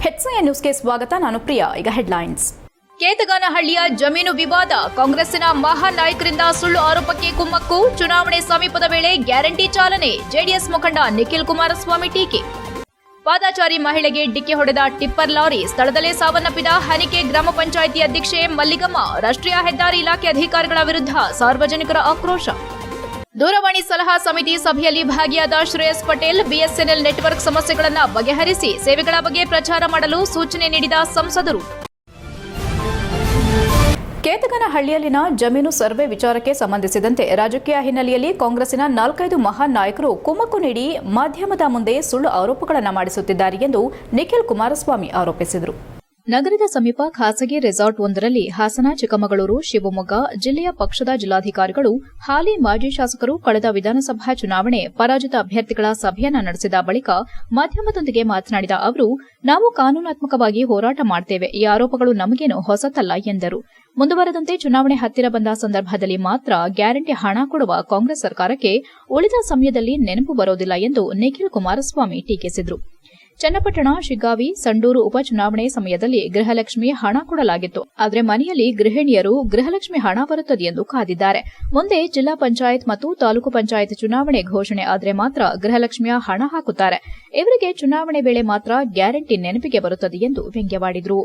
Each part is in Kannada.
HCN ನ್ಯೂಸ್ಗೆ ಸ್ವಾಗತ. ನಾನು ಪ್ರಿಯಾ. ಈಗ ಹೆಡ್ಲೈನ್ಸ್. ಕೇತಗಾನಹಳ್ಳಿಯ ಜಮೀನು ವಿವಾದ, ಕಾಂಗ್ರೆಸ್ಸಿನ ಮಹಾನ್ ನಾಯಕರಿಂದ ಸುಳ್ಳು ಆರೋಪಕ್ಕೆ ಕುಮ್ಮಕ್ಕು, ಚುನಾವಣೆ ಸಮೀಪದ ವೇಳೆ ಗ್ಯಾರಂಟಿ ಚಾಲನೆ, ಜೆಡಿಎಸ್ ಮುಖಂಡ ನಿಖಿಲ್ ಕುಮಾರಸ್ವಾಮಿ ಟೀಕೆ. ಪಾದಾಚಾರಿ ಮಹಿಳೆಗೆ ಡಿಕ್ಕಿ ಹೊಡೆದ ಟಿಪ್ಪರ್ ಲಾರಿ, ಸ್ಥಳದಲ್ಲೇ ಸಾವನ್ನಪ್ಪಿದ ಹನಿಕೆ ಗ್ರಾಮ ಪಂಚಾಯಿತಿ ಅಧ್ಯಕ್ಷೆ ಮಲ್ಲಿಗಮ್ಮ. ರಾಷ್ಟ್ರೀಯ ಹೆದ್ದಾರಿ ಇಲಾಖೆ ಅಧಿಕಾರಿಗಳ ವಿರುದ್ಧ ಸಾರ್ವಜನಿಕರ ಆಕ್ರೋಶ. ದೂರವಾಣಿ ಸಲಹಾ ಸಮಿತಿ ಸಭೆಯಲ್ಲಿ ಭಾಗಿಯಾದ ಶ್ರೇಯಸ್ ಪಟೇಲ್, ಬಿಎಸ್ಎನ್ಎಲ್ ನೆಟ್ವರ್ಕ್ ಸಮಸ್ಯೆಗಳನ್ನು ಬಗೆಹರಿಸಿ ಸೇವೆಗಳ ಬಗ್ಗೆ ಪ್ರಚಾರ ಮಾಡಲು ಸೂಚನೆ ನೀಡಿದ ಸಂಸದರು. ಕೇತಗಾನಹಳ್ಳಿಯಲ್ಲಿನ ಜಮೀನು ಸರ್ವೆ ವಿಚಾರಕ್ಕೆ ಸಂಬಂಧಿಸಿದಂತೆ ರಾಜಕೀಯ ಹಿನ್ನೆಲೆಯಲ್ಲಿ ಕಾಂಗ್ರೆಸ್ಸಿನ 4-5 ಮಹಾನ್ ನಾಯಕರು ಕುಮ್ಮಕ್ಕು ನೀಡಿ ಮಾಧ್ಯಮದ ಮುಂದೆ ಸುಳ್ಳು ಆರೋಪಗಳನ್ನು ಮಾಡಿಸುತ್ತಿದ್ದಾರೆ ಎಂದು ನಿಖಿಲ್ ಕುಮಾರಸ್ವಾಮಿ ಆರೋಪಿಸಿದರು. ನಗರದ ಸಮೀಪ ಖಾಸಗಿ ರೆಸಾರ್ಟ್ ಒಂದರಲ್ಲಿ ಹಾಸನ, ಚಿಕ್ಕಮಗಳೂರು, ಶಿವಮೊಗ್ಗ ಜಿಲ್ಲೆಯ ಪಕ್ಷದ ಜಿಲ್ಲಾಧಿಕಾರಿಗಳು, ಹಾಲಿ ಮಾಜಿ ಶಾಸಕರು ಕಳೆದ ವಿಧಾನಸಭಾ ಚುನಾವಣೆ ಪರಾಜಿತ ಅಭ್ಯರ್ಥಿಗಳ ಸಭೆಯನ್ನ ನಡೆಸಿದ ಬಳಿಕ ಮಾಧ್ಯಮದೊಂದಿಗೆ ಮಾತನಾಡಿದ ಅವರು, ನಾವು ಕಾನೂನಾತ್ಮಕವಾಗಿ ಹೋರಾಟ ಮಾಡ್ತೇವೆ, ಈ ಆರೋಪಗಳು ನಮಗೇನು ಹೊಸತಲ್ಲ ಎಂದರು. ಮುಂದುವರೆದಂತೆ ಚುನಾವಣೆ ಹತ್ತಿರ ಬಂದ ಸಂದರ್ಭದಲ್ಲಿ ಮಾತ್ರ ಗ್ಯಾರಂಟಿ ಹಣ ಕೊಡುವ ಕಾಂಗ್ರೆಸ್ ಸರ್ಕಾರಕ್ಕೆ ಉಳಿದ ಸಮಯದಲ್ಲಿ ನೆನಪು ಬರೋದಿಲ್ಲ ಎಂದು ನಿಖಿಲ್ ಕುಮಾರಸ್ವಾಮಿ ಟೀಕಿಸಿದರು. ಚನ್ನಪಟ್ಟಣ, ಶಿಗ್ಗಾವಿ, ಸಂಡೂರು ಉಪಚುನಾವಣೆ ಸಮಯದಲ್ಲಿ ಗೃಹಲಕ್ಷ್ಮಿ ಹಣ ಕೊಡಲಾಗಿತ್ತು. ಆದರೆ ಮನೆಯಲ್ಲಿ ಗೃಹಿಣಿಯರು ಗೃಹಲಕ್ಷ್ಮಿ ಹಣ ಬರುತ್ತದೆ ಎಂದು ಕಾದಿದ್ದಾರೆ. ಮುಂದೆ ಜಿಲ್ಲಾ ಪಂಚಾಯತ್ ಮತ್ತು ತಾಲೂಕು ಪಂಚಾಯತ್ ಚುನಾವಣೆ ಘೋಷಣೆ ಆದರೆ ಮಾತ್ರ ಗೃಹಲಕ್ಷ್ಮಿಯ ಹಣ ಹಾಕುತ್ತಾರೆ. ಇವರಿಗೆ ಚುನಾವಣೆ ವೇಳೆ ಮಾತ್ರ ಗ್ಯಾರಂಟಿ ನೆನಪಿಗೆ ಬರುತ್ತದೆ ಎಂದು ವ್ಯಂಗ್ಯವಾಡಿದರು.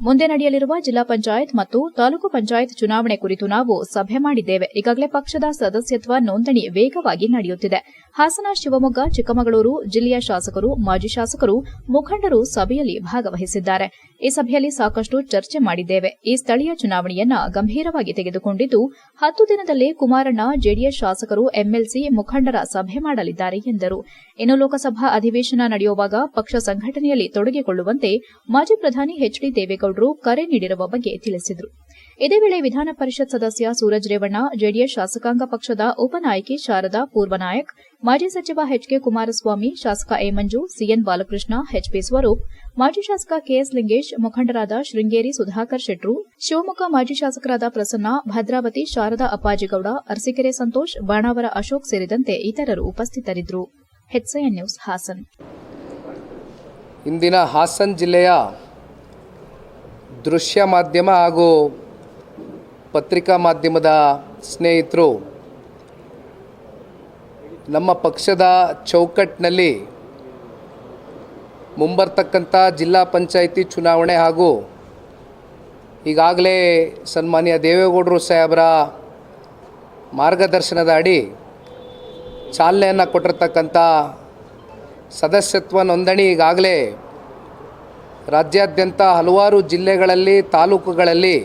ಮುಂದೆ ನಡೆಯಲಿರುವ ಜಿಲ್ಲಾ ಪಂಚಾಯತ್ ಮತ್ತು ತಾಲೂಕು ಪಂಚಾಯತ್ ಚುನಾವಣೆ ಕುರಿತು ನಾವು ಸಭೆ ಮಾಡಿದ್ದೇವೆ. ಈಗಾಗಲೇ ಪಕ್ಷದ ಸದಸ್ಯತ್ವ ನೋಂದಣಿ ವೇಗವಾಗಿ ನಡೆಯುತ್ತಿದೆ. ಹಾಸನ, ಶಿವಮೊಗ್ಗ, ಚಿಕ್ಕಮಗಳೂರು ಜಿಲ್ಲೆಯ ಶಾಸಕರು, ಮಾಜಿ ಶಾಸಕರು, ಮುಖಂಡರು ಸಭೆಯಲ್ಲಿ ಭಾಗವಹಿಸಿದ್ದಾರೆ. ಈ ಸಭೆಯಲ್ಲಿ ಸಾಕಷ್ಟು ಚರ್ಚೆ ಮಾಡಿದ್ದೇವೆ. ಈ ಸ್ಥಳೀಯ ಚುನಾವಣೆಯನ್ನ ಗಂಭೀರವಾಗಿ ತೆಗೆದುಕೊಂಡಿದ್ದು 10 ದಿನದಲ್ಲೇ ಕುಮಾರಣ್ಣ, ಜೆಡಿಎಸ್ ಶಾಸಕರು, ಎಂಎಲ್ಸಿ ಮುಖಂಡರ ಸಭೆ ಮಾಡಲಿದ್ದಾರೆ ಎಂದರು. ಇನ್ನು ಲೋಕಸಭಾ ಅಧಿವೇಶನ ನಡೆಯುವಾಗ ಪಕ್ಷ ಸಂಘಟನೆಯಲ್ಲಿ ತೊಡಗಿಕೊಳ್ಳುವಂತೆ ಮಾಜಿ ಪ್ರಧಾನಿ ಎಚ್ಡಿ ದೇವೇಗೌಡರು ಕರೆ ನೀಡಿರುವ ಬಗ್ಗೆ ತಿಳಿಸಿದರು. ಇದೇ ವೇಳೆ ವಿಧಾನ ಪರಿಷತ್ ಸದಸ್ಯ ಸೂರಜ್ ರೇವಣ್ಣ, ಜೆಡಿಎಸ್ ಶಾಸಕಾಂಗ ಪಕ್ಷದ ಉಪನಾಯಕಿ ಶಾರದಾ, ಪೂರ್ವ ನಾಯಕ್, ಮಾಜಿ ಸಚಿವ ಎಚ್ಕೆ ಕುಮಾರಸ್ವಾಮಿ, ಶಾಸಕ A Manju, CN Balakrishna, HP Swaroop, ಮಾಜಿ ಶಾಸಕ ಕೆಎಸ್ ಲಿಂಗೇಶ್, ಮುಖಂಡರಾದ ಶೃಂಗೇರಿ ಸುಧಾಕರ್ ಶೆಟ್ರು, ಶಿವಮೊಗ್ಗ ಮಾಜಿ ಶಾಸಕರಾದ ಪ್ರಸನ್ನ, ಭದ್ರಾವತಿ ಶಾರದಾ ಅಪ್ಪಾಜಿಗೌಡ, ಅರಸೀಕೆರೆ ಸಂತೋಷ್, ಬಾಣಾವರ ಅಶೋಕ್ ಸೇರಿದಂತೆ ಇತರರು ಉಪಸ್ಥಿತರಿದ್ದರು. HCN news, Hassan. ಇಂದಿನ ಹಾಸನ್ ಜಿಲ್ಲೆಯ ದೃಶ್ಯ ಮಾಧ್ಯಮ ಹಾಗೂ ಪತ್ರಿಕಾ ಮಾಧ್ಯಮದ ಸ್ನೇಹಿತರು ನಮ್ಮ ಪಕ್ಷದ ಚೌಕಟ್ಟಿನಲ್ಲಿ ಮುಂಬರ್ತಕ್ಕಂಥ ಜಿಲ್ಲಾ ಪಂಚಾಯಿತಿ ಚುನಾವಣೆ ಹಾಗೂ ಈಗಾಗಲೇ ಸನ್ಮಾನ್ಯ ದೇವೇಗೌಡರು ಸಾಹೇಬರ ಮಾರ್ಗದರ್ಶನದ ಅಡಿ ಚಾಲನೆಯನ್ನು ಕೊಟ್ಟಿರ್ತಕ್ಕಂಥ ಸದಸ್ಯತ್ವ ನೋಂದಣಿ ಈಗಾಗಲೇ ರಾಜ್ಯಾದ್ಯಂತ ಹಲವಾರು ಜಿಲ್ಲೆಗಳಲ್ಲಿ, ತಾಲೂಕುಗಳಲ್ಲಿ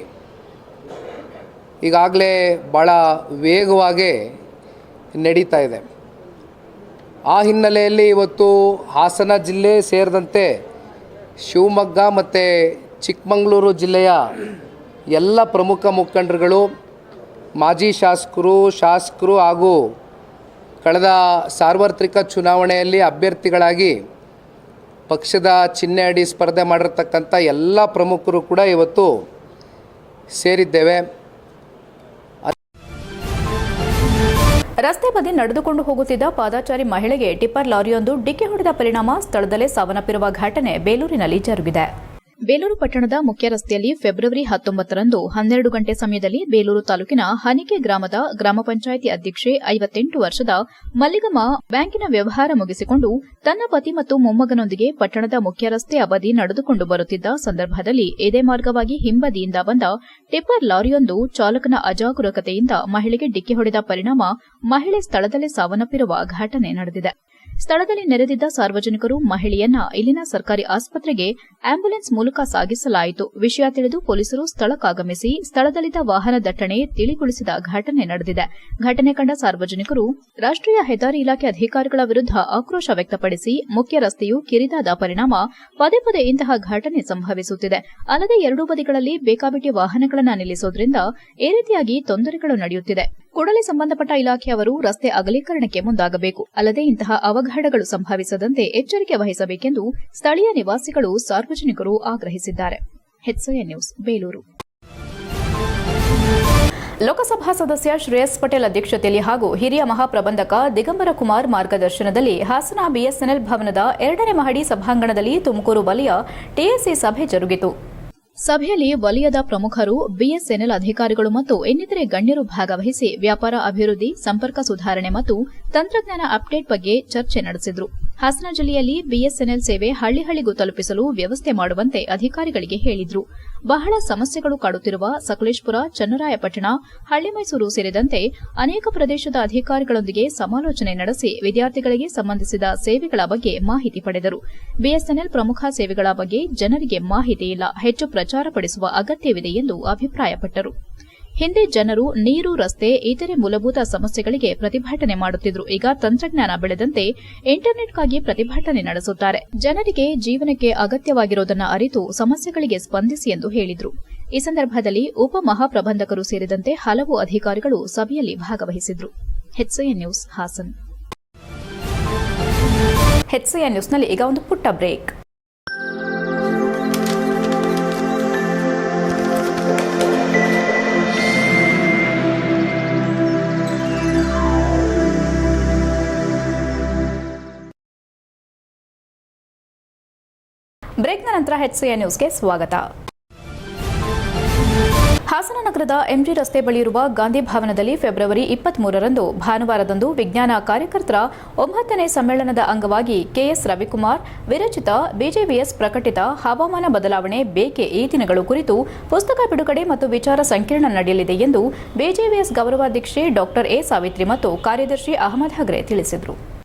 ಈಗಾಗಲೇ ಭಾಳ ವೇಗವಾಗಿ ನಡೀತಾ ಇದೆ. ಆ ಹಿನ್ನೆಲೆಯಲ್ಲಿ ಇವತ್ತು ಹಾಸನ ಜಿಲ್ಲೆ ಸೇರಿದಂತೆ ಶಿವಮೊಗ್ಗ ಮತ್ತು ಚಿಕ್ಕಮಗಳೂರು ಜಿಲ್ಲೆಯ ಎಲ್ಲ ಪ್ರಮುಖ ಮುಖಂಡರುಗಳು, ಮಾಜಿ ಶಾಸಕರು ಹಾಗೂ ಕಳೆದ ಸಾರ್ವತ್ರಿಕ ಚುನಾವಣೆಯಲ್ಲಿ ಅಭ್ಯರ್ಥಿಗಳಾಗಿ ಪಕ್ಷದ ಚಿಹ್ನೆ ಅಡಿ ಸ್ಪರ್ಧೆ ಮಾಡಿರ್ತಕ್ಕಂಥ ಎಲ್ಲ ಪ್ರಮುಖರು ಕೂಡ ಇವತ್ತು ಸೇರಿದ್ದೇವೆ. ರಸ್ತೆ ಬದಿ ನಡೆದುಕೊಂಡು ಹೋಗುತ್ತಿದ್ದ ಪಾದಾಚಾರಿ ಮಹಿಳೆಗೆ ಟಿಪ್ಪರ್ ಲಾರಿಯೊಂದು ಡಿಕ್ಕಿ ಹೊಡೆದ ಪರಿಣಾಮ ಸ್ಥಳದಲ್ಲೇ ಸಾವನ್ನಪ್ಪಿರುವ ಘಟನೆ ಬೇಲೂರಿನಲ್ಲಿ ಜರುಗಿದೆ. ಬೇಲೂರು ಪಟ್ಟಣದ ಮುಖ್ಯ ರಸ್ತೆಯಲ್ಲಿ ಫೆಬ್ರವರಿ 19ರಂದು 12 ಗಂಟೆ ಸಮಯದಲ್ಲಿ ಬೇಲೂರು ತಾಲೂಕಿನ ಹನಿಕೆ ಗ್ರಾಮದ ಗ್ರಾಮ ಪಂಚಾಯಿತಿ ಅಧ್ಯಕ್ಷೆ 58 ವರ್ಷದ ಮಲ್ಲಿಗಮ್ಮ ಬ್ಯಾಂಕಿನ ವ್ಯವಹಾರ ಮುಗಿಸಿಕೊಂಡು ತನ್ನ ಪತಿ ಮತ್ತು ಮೊಮ್ಮಗನೊಂದಿಗೆ ಪಟ್ಟಣದ ಮುಖ್ಯ ರಸ್ತೆಯ ಬದಿ ನಡೆದುಕೊಂಡು ಬರುತ್ತಿದ್ದ ಸಂದರ್ಭದಲ್ಲಿ ಇದೇ ಮಾರ್ಗವಾಗಿ ಹಿಂಬದಿಯಿಂದ ಬಂದ ಟಿಪ್ಪರ್ ಲಾರಿಯೊಂದು ಚಾಲಕನ ಅಜಾಗರೂಕತೆಯಿಂದ ಮಹಿಳೆಗೆ ಡಿಕ್ಕಿ ಹೊಡೆದ ಪರಿಣಾಮ ಮಹಿಳೆ ಸ್ಥಳದಲ್ಲೇ ಸಾವನ್ನಪ್ಪಿರುವ ಘಟನೆ ನಡೆದಿದೆ. ಸ್ಥಳದಲ್ಲಿ ನೆರೆದಿದ್ದ ಸಾರ್ವಜನಿಕರು ಮಹಿಳೆಯನ್ನ ಇಲ್ಲಿನ ಸರ್ಕಾರಿ ಆಸ್ಪತ್ರೆಗೆ ಆಂಬ್ಯುಲೆನ್ಸ್ ಮೂಲಕ ಸಾಗಿಸಲಾಯಿತು. ವಿಷಯ ತಿಳಿದು ಪೊಲೀಸರು ಸ್ಥಳಕ್ಕಾಗಮಿಸಿ ಸ್ಥಳದಲ್ಲಿದ್ದ ವಾಹನ ದಟ್ಟಣೆ ತಿಳಿಗೊಳಿಸಿದ ಘಟನೆ ನಡೆದಿದೆ. ಘಟನೆ ಕಂಡ ಸಾರ್ವಜನಿಕರು ರಾಷ್ಟ್ರೀಯ ಹೆದ್ದಾರಿ ಇಲಾಖೆ ಅಧಿಕಾರಿಗಳ ವಿರುದ್ಧ ಆಕ್ರೋಶ ವ್ಯಕ್ತಪಡಿಸಿ ಮುಖ್ಯ ರಸ್ತೆಯು ಕಿರಿದಾದ ಪರಿಣಾಮ ಪದೇ ಪದೇ ಇಂತಹ ಘಟನೆ ಸಂಭವಿಸುತ್ತಿದೆ. ಅಲ್ಲದೆ ಎರಡೂ ಬದಿಗಳಲ್ಲಿ ಬೇಕಾಬಿಟ್ಟಿ ವಾಹನಗಳನ್ನು ನಿಲ್ಲಿಸುವುದರಿಂದ ಈ ರೀತಿಯಾಗಿ ತೊಂದರೆಗಳು ನಡೆಯುತ್ತಿದೆ. ಕೂಡಲೇ ಸಂಬಂಧಪಟ್ಟ ಇಲಾಖೆಯವರು ರಸ್ತೆ ಅಗಲೀಕರಣಕ್ಕೆ ಮುಂದಾಗಬೇಕು. ಅಲ್ಲದೆ ಇಂತಹ ಅವಘಡಗಳು ಸಂಭವಿಸದಂತೆ ಎಚ್ಚರಿಕೆ ವಹಿಸಬೇಕೆಂದು ಸ್ಥಳೀಯ ನಿವಾಸಿಗಳು, ಸಾರ್ವಜನಿಕರು ಆಗ್ರಹಿಸಿದ್ದಾರೆ. HCN news, Belur. ಲೋಕಸಭಾ ಸದಸ್ಯ ಶ್ರೇಯಸ್ ಪಟೇಲ್ ಅಧ್ಯಕ್ಷತೆಯಲ್ಲಿ ಹಾಗೂ ಹಿರಿಯ ಮಹಾಪ್ರಬಂಧಕ ದಿಗಂಬರ ಕುಮಾರ್ ಮಾರ್ಗದರ್ಶನದಲ್ಲಿ ಹಾಸನ ಬಿಎಸ್ಎನ್ಎಲ್ ಭವನದ 2ನೇ ಮಹಡಿ ಸಭಾಂಗಣದಲ್ಲಿ ತುಮಕೂರು ವಲಯ ಟಿಎಸ್ಸಿ ಸಭೆ ಜರುಗಿತು. ಸಭೆಯಲ್ಲಿ ವಲಯದ ಪ್ರಮುಖರು, ಬಿಎಸ್ಎನ್ಎಲ್ ಅಧಿಕಾರಿಗಳು ಮತ್ತು ಇನ್ನಿತರೆ ಗಣ್ಯರು ಭಾಗವಹಿಸಿ ವ್ಯಾಪಾರ ಅಭಿವೃದ್ಧಿ, ಸಂಪರ್ಕ ಸುಧಾರಣೆ ಮತ್ತು ತಂತ್ರಜ್ಞಾನ ಅಪ್ಡೇಟ್ ಬಗ್ಗೆ ಚರ್ಚೆ ನಡೆಸಿದರು. ಹಾಸನ ಜಿಲ್ಲೆಯಲ್ಲಿ ಬಿಎಸ್ಎನ್ಎಲ್ ಸೇವೆ ಹಳ್ಳಿಗೂ ತಲುಪಿಸಲು ವ್ಯವಸ್ಥೆ ಮಾಡುವಂತೆ ಅಧಿಕಾರಿಗಳಿಗೆ ಹೇಳಿದರು. ಬಹಳ ಸಮಸ್ಯೆಗಳು ಕಾಡುತ್ತಿರುವ ಸಕಲೇಶಪುರ, ಚನ್ನರಾಯಪಟ್ಟಣ, ಹಳ್ಳಿಮೈಸೂರು ಸೇರಿದಂತೆ ಅನೇಕ ಪ್ರದೇಶದ ಅಧಿಕಾರಿಗಳೊಂದಿಗೆ ಸಮಾಲೋಚನೆ ನಡೆಸಿ ವಿದ್ಯಾರ್ಥಿಗಳಿಗೆ ಸಂಬಂಧಿಸಿದ ಸೇವೆಗಳ ಬಗ್ಗೆ ಮಾಹಿತಿ ಪಡೆದರು. ಬಿಎಸ್ಎನ್ಎಲ್ ಪ್ರಮುಖ ಸೇವೆಗಳ ಬಗ್ಗೆ ಜನರಿಗೆ ಮಾಹಿತಿ ಇಲ್ಲ, ಹೆಚ್ಚು ಪ್ರಚಾರ ಪಡಿಸುವ ಅಗತ್ಯವಿದೆ ಎಂದು ಅಭಿಪ್ರಾಯಪಟ್ಟರು. ಹಿಂದೆ ಜನರು ನೀರು, ರಸ್ತೆ, ಇತರೆ ಮೂಲಭೂತ ಸಮಸ್ಯೆಗಳಿಗೆ ಪ್ರತಿಭಟನೆ ಮಾಡುತ್ತಿದ್ರು. ಈಗ ತಂತ್ರಜ್ಞಾನ ಬೆಳೆದಂತೆ ಇಂಟರ್ನೆಟ್ಗಾಗಿ ಪ್ರತಿಭಟನೆ ನಡೆಸುತ್ತಾರೆ. ಜನರಿಗೆ ಜೀವನಕ್ಕೆ ಅಗತ್ಯವಾಗಿರುವುದನ್ನು ಅರಿತು ಸಮಸ್ಯೆಗಳಿಗೆ ಸ್ಪಂದಿಸಿ ಎಂದು ಹೇಳಿದರು. ಈ ಸಂದರ್ಭದಲ್ಲಿ ಉಪ ಮಹಾಪ್ರಬಂಧಕರು ಸೇರಿದಂತೆ ಹಲವು ಅಧಿಕಾರಿಗಳು ಸಭೆಯಲ್ಲಿ ಭಾಗವಹಿಸಿದ್ರು. HCN news Hassan. HCN ನ್ಯೂಸ್ನಲ್ಲಿ ಈಗ ಒಂದು ಪುಟ್ಟ ಬ್ರೇಕ್. ಬ್ರೇಕ್ನ ನಂತರ HCN ನ್ಯೂಸ್ಗೆ ಸ್ವಾಗತ. ಹಾಸನ ನಗರದ ಎಂಜಿ ರಸ್ತೆ ಬಳಿ ಇರುವ ಗಾಂಧಿ ಭವನದಲ್ಲಿ ಫೆಬ್ರವರಿ 23ರಂದು ಭಾನುವಾರದಂದು ವಿಜ್ಞಾನ ಕಾರ್ಯಕರ್ತರ 9ನೇ ಸಮ್ಮೇಳನದ ಅಂಗವಾಗಿ ಕೆಎಸ್ ರವಿಕುಮಾರ್ ವಿರಚಿತ ಬಿಜೆವಿಎಸ್ ಪ್ರಕಟಿತ ಹವಾಮಾನ ಬದಲಾವಣೆ ಬೇಕೆ ಈ ದಿನಗಳು ಕುರಿತು ಪುಸ್ತಕ ಬಿಡುಗಡೆ ಮತ್ತು ವಿಚಾರ ಸಂಕಿರಣ ನಡೆಯಲಿದೆ ಎಂದು ಬಿಜೆವಿಎಸ್ ಗೌರವಾಧ್ಯಕ್ಷೆ ಡಾ ಎ ಸಾವಿತ್ರಿ ಮತ್ತು ಕಾರ್ಯದರ್ಶಿ ಅಹಮದ್ ಹಗ್ರೆ ತಿಳಿಸಿದರು.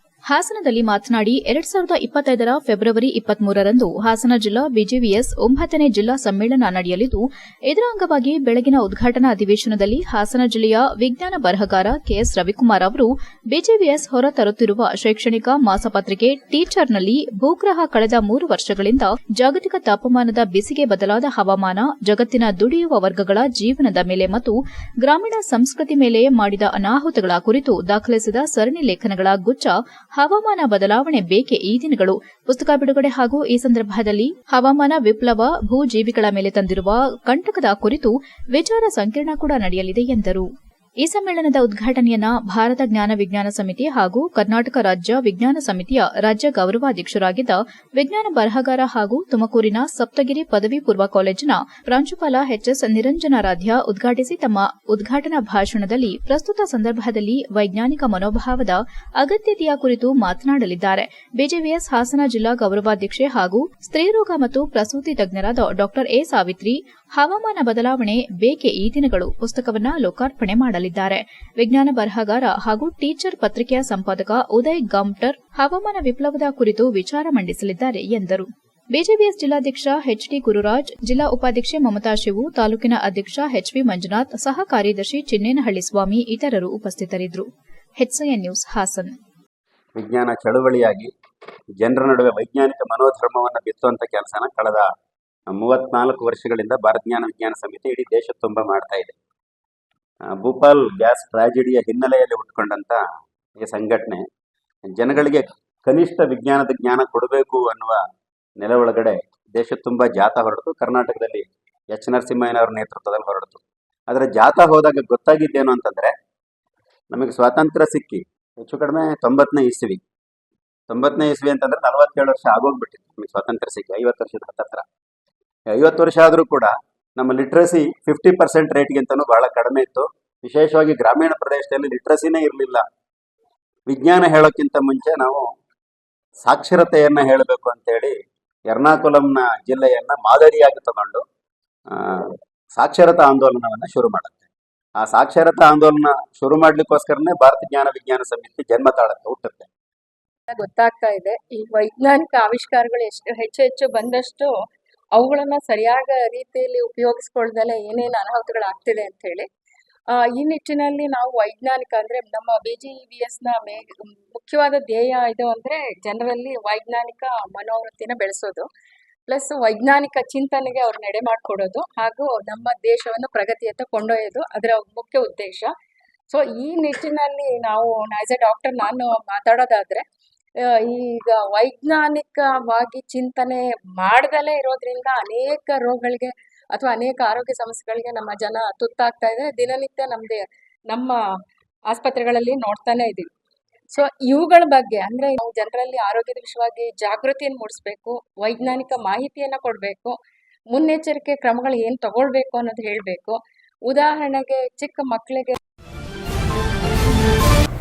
ಹಾಸನದಲ್ಲಿ ಮಾತನಾಡಿ 2025ರ ಫೆಬ್ರವರಿ 23ರಂದು ಹಾಸನ ಜಿಲ್ಲಾ ಬಿಜೆವಿಎಸ್ 9ನೇ ಜಿಲ್ಲಾ ಸಮ್ಮೇಳನ ನಡೆಯಲಿದ್ದು, ಇದರ ಅಂಗವಾಗಿ ಬೆಳಗಿನ ಉದ್ಘಾಟನಾ ಅಧಿವೇಶನದಲ್ಲಿ ಹಾಸನ ಜಿಲ್ಲೆಯ ವಿಜ್ಞಾನ ಬರಹಗಾರ ಕೆಎಸ್ ರವಿಕುಮಾರ್ ಅವರು ಬಿಜೆವಿಎಸ್ ಹೊರತರುತ್ತಿರುವ ಶೈಕ್ಷಣಿಕ ಮಾಸಪತ್ರಿಕೆ ಟೀಚರ್ನಲ್ಲಿ ಭೂಗ್ರಹ ಕಳೆದ 3 ವರ್ಷಗಳಿಂದ ಜಾಗತಿಕ ತಾಪಮಾನದ ಬಿಸಿಗೆ ಬದಲಾದ ಹವಾಮಾನ, ಜಗತ್ತಿನ ದುಡಿಯುವ ವರ್ಗಗಳ ಜೀವನದ ಮೇಲೆ ಮತ್ತು ಗ್ರಾಮೀಣ ಸಂಸ್ಕೃತಿ ಮೇಲೆ ಮಾಡಿದ ಅನಾಹುತಗಳ ಕುರಿತು ದಾಖಲಿಸಿದ ಸರಣಿ ಲೇಖನಗಳ ಗುಚ್ಛ ಹವಾಮಾನ ಬದಲಾವಣೆ ಬೇಕೆ ಈ ದಿನಗಳು ಪುಸ್ತಕ ಬಿಡುಗಡೆ ಹಾಗೂ ಈ ಸಂದರ್ಭದಲ್ಲಿ ಹವಾಮಾನ ವಿಪ್ಲವ ಭೂಜೀವಿಗಳ ಮೇಲೆ ತಂದಿರುವ ಕಂಟಕದ ಕುರಿತು ವಿಚಾರ ಸಂಕಿರಣ ಕೂಡ ನಡೆಯಲಿದೆ ಎಂದರು. ಈ ಸಮ್ಮೇಳನದ ಉದ್ಘಾಟನೆಯನ್ನ ಭಾರತ ಜ್ಞಾನ ವಿಜ್ಞಾನ ಸಮಿತಿ ಹಾಗೂ ಕರ್ನಾಟಕ ರಾಜ್ಯ ವಿಜ್ಞಾನ ಸಮಿತಿಯ ರಾಜ್ಯ ಗೌರವಾಧ್ಯಕ್ಷರಾಗಿದ್ದ ವಿಜ್ಞಾನ ಬರಹಗಾರ ಹಾಗೂ ತುಮಕೂರಿನ ಸಪ್ತಗಿರಿ ಪದವಿ ಪೂರ್ವ ಕಾಲೇಜಿನ ಪ್ರಾಂಶುಪಾಲ ಎಚ್ಎಸ್ ನಿರಂಜನಾರಾಧ್ಯ ಉದ್ಘಾಟಿಸಿ ತಮ್ಮ ಉದ್ಘಾಟನಾ ಭಾಷಣದಲ್ಲಿ ಪ್ರಸ್ತುತ ಸಂದರ್ಭದಲ್ಲಿ ವೈಜ್ಞಾನಿಕ ಮನೋಭಾವದ ಅಗತ್ಯತೆಯ ಕುರಿತು ಮಾತನಾಡಲಿದ್ದಾರೆ. ಬಿಜೆವಿಎಸ್ ಹಾಸನ ಜಿಲ್ಲಾ ಗೌರವಾಧ್ಯಕ್ಷೆ ಹಾಗೂ ಸ್ತ್ರೀರೋಗ ಮತ್ತು ಪ್ರಸೂತಿ ತಜ್ಞರಾದ ಡಾ ಎ ಸಾವಿತ್ರಿ ಹವಾಮಾನ ಬದಲಾವಣೆ ಬೇಕೆ ಈ ದಿನಗಳು ಪುಸ್ತಕವನ್ನು ಲೋಕಾರ್ಪಣೆ ಮಾಡಲಿದ್ದಾರೆ. ವಿಜ್ಞಾನ ಬರಹಗಾರ ಹಾಗೂ ಟೀಚರ್ ಪತ್ರಿಕೆಯ ಸಂಪಾದಕ ಉದಯ್ ಗಾಮ್ಟರ್ ಹವಾಮಾನ ವಿಪ್ಲವದ ಕುರಿತು ವಿಚಾರ ಮಂಡಿಸಲಿದ್ದಾರೆ ಎಂದರು. ಬಿಜೆವಿಎಸ್ ಜಿಲ್ಲಾಧ್ಯಕ್ಷ ಎಚ್ಡಿ ಗುರುರಾಜ್, ಜಿಲ್ಲಾ ಉಪಾಧ್ಯಕ್ಷೆ ಮಮತಾ ಶಿವು, ತಾಲೂಕಿನ ಅಧ್ಯಕ್ಷ ಎಚ್ವಿ ಮಂಜುನಾಥ್, ಸಹ ಕಾರ್ಯದರ್ಶಿ ಚಿನ್ನೇನಹಳ್ಳಿ ಸ್ವಾಮಿ ಇತರರು ಉಪಸ್ಥಿತರಿದ್ದರು. HCN news Hassan. ವಿಜ್ಞಾನ ಚಳುವಳಿಯಾಗಿ ಜನರ ನಡುವೆ ವೈಜ್ಞಾನಿಕ ಮನೋಧರ್ಮವನ್ನು ಬಿತ್ತುವಂಥ ಕೆಲಸನ ಕಳೆದ 34 ವರ್ಷಗಳಿಂದ ಭಾರತ ಜ್ಞಾನ ವಿಜ್ಞಾನ ಸಮಿತಿ ಇಡೀ ದೇಶ ತುಂಬ ಮಾಡ್ತಾ ಇದೆ. ಭೂಪಾಲ್ ಗ್ಯಾಸ್ ಟ್ರಾಜಿಡಿಯ ಹಿನ್ನೆಲೆಯಲ್ಲಿ ಹುಟ್ಟುಕೊಂಡಂಥ ಈ ಸಂಘಟನೆ ಜನಗಳಿಗೆ ಕನಿಷ್ಠ ವಿಜ್ಞಾನದ ಜ್ಞಾನ ಕೊಡಬೇಕು ಅನ್ನುವ ನೆಲೆ ಒಳಗಡೆ ದೇಶ ತುಂಬ ಜಾಥಾ ಹೊರಡಿತು. ಕರ್ನಾಟಕದಲ್ಲಿ ಎಚ್ ನರಸಿಂಹಯ್ಯನವರ ನೇತೃತ್ವದಲ್ಲಿ ಹೊರಡಿತು. ಆದರೆ ಜಾಥಾ ಹೋದಾಗ ಗೊತ್ತಾಗಿದ್ದೇನು ಅಂತಂದರೆ, ನಮಗೆ ಸ್ವಾತಂತ್ರ್ಯ ಸಿಕ್ಕಿ ಹೆಚ್ಚು ಕಡಿಮೆ 90ನೇ ಇಸ್ವಿ ಅಂತಂದರೆ 47 ವರ್ಷ ಆಗೋಗ್ಬಿಟ್ಟಿತ್ತು. ನಮಗೆ ಸ್ವಾತಂತ್ರ್ಯ ಸಿಕ್ಕಿ 50 ವರ್ಷದ ಹತ್ತಿರ. 50 ವರ್ಷ ಆದರೂ ಕೂಡ ನಮ್ಮ ಲಿಟ್ರಸಿ 50% ರೇಟ್ಗಿಂತನೂ ಬಹಳ ಕಡಿಮೆ ಇತ್ತು. ವಿಶೇಷವಾಗಿ ಗ್ರಾಮೀಣ ಪ್ರದೇಶದಲ್ಲಿ ಲಿಟ್ರಸಿನೇ ಇರಲಿಲ್ಲ. ವಿಜ್ಞಾನ ಹೇಳೋಕ್ಕಿಂತ ಮುಂಚೆ ನಾವು ಸಾಕ್ಷರತೆಯನ್ನು ಹೇಳಬೇಕು ಅಂತೇಳಿ ಎರ್ನಾಕುಲಂನ ಜಿಲ್ಲೆಯನ್ನು ಮಾದರಿಯಾಗಿ ತಗೊಂಡು ಸಾಕ್ಷರತಾ ಆಂದೋಲನವನ್ನು ಶುರು ಮಾಡುತ್ತೆ. ಆ ಸಾಕ್ಷರತಾ ಆಂದೋಲನ ಶುರು ಮಾಡ್ಲಿಕ್ಕೋಸ್ಕರನೇ ಭಾರತ ಜ್ಞಾನ ವಿಜ್ಞಾನ ಸಮಿತಿ ಜನ್ಮ ತಾಳಕ್ಕೆ ಹುಟ್ಟುತ್ತೆ. ಗೊತ್ತಾಗ್ತಾ ಇದೆ, ಈ ವೈಜ್ಞಾನಿಕ ಆವಿಷ್ಕಾರಗಳು ಹೆಚ್ಚು ಬಂದಷ್ಟು ಅವುಗಳನ್ನ ಸರಿಯಾದ ರೀತಿಯಲ್ಲಿ ಉಪಯೋಗಿಸ್ಕೊಳ್ದಲೆ ಏನೇನು ಅನಾಹುತಗಳಾಗ್ತಿದೆ ಅಂತ ಹೇಳಿ ಈ ನಿಟ್ಟಿನಲ್ಲಿ ನಾವು ವೈಜ್ಞಾನಿಕ ಅಂದ್ರೆ ನಮ್ಮ BGVSನ ಮುಖ್ಯವಾದ ಧ್ಯೇಯ ಇದು ಅಂದ್ರೆ ಜನರಲ್ಲಿ ವೈಜ್ಞಾನಿಕ ಮನೋವೃತ್ತಿನ ಬೆಳೆಸೋದು, ಪ್ಲಸ್ ವೈಜ್ಞಾನಿಕ ಚಿಂತನೆಗೆ ಅವ್ರ ನಡೆ ಮಾಡಿಕೊಡೋದು ಹಾಗೂ ನಮ್ಮ ದೇಶವನ್ನು ಪ್ರಗತಿಯತ್ತ ಕೊಂಡೊಯ್ಯೋದು ಅದರ ಮುಖ್ಯ ಉದ್ದೇಶ. ಸೊ ಈ ನಿಟ್ಟಿನಲ್ಲಿ ನಾವು ಆಸ್ ಎ ಡಾಕ್ಟರ್ ನಾನು ಮಾತಾಡೋದಾದ್ರೆ, ಈಗ ವೈಜ್ಞಾನಿಕವಾಗಿ ಚಿಂತನೆ ಮಾಡ್ದಲೇ ಇರೋದ್ರಿಂದ ಅನೇಕ ರೋಗಗಳಿಗೆ ಅಥವಾ ಅನೇಕ ಆರೋಗ್ಯ ಸಮಸ್ಯೆಗಳಿಗೆ ನಮ್ಮ ಜನ ತುತ್ತಾಗ್ತಾ ಇದೆ. ದಿನನಿತ್ಯ ನಮ್ಮ ಆಸ್ಪತ್ರೆಗಳಲ್ಲಿ ನೋಡ್ತಾನೆ ಇದ್ದೀವಿ. ಸೊ ಇವುಗಳ ಬಗ್ಗೆ ಅಂದರೆ ನಾವು ಜನರಲ್ಲಿ ಆರೋಗ್ಯದ ವಿಷಯವಾಗಿ ಜಾಗೃತಿಯನ್ನು ಮೂಡಿಸ್ಬೇಕು, ವೈಜ್ಞಾನಿಕ ಮಾಹಿತಿಯನ್ನು ಕೊಡಬೇಕು, ಮುನ್ನೆಚ್ಚರಿಕೆ ಕ್ರಮಗಳು ಏನು ತಗೊಳ್ಬೇಕು ಅನ್ನೋದು ಹೇಳಬೇಕು. ಉದಾಹರಣೆಗೆ ಚಿಕ್ಕ ಮಕ್ಕಳಿಗೆ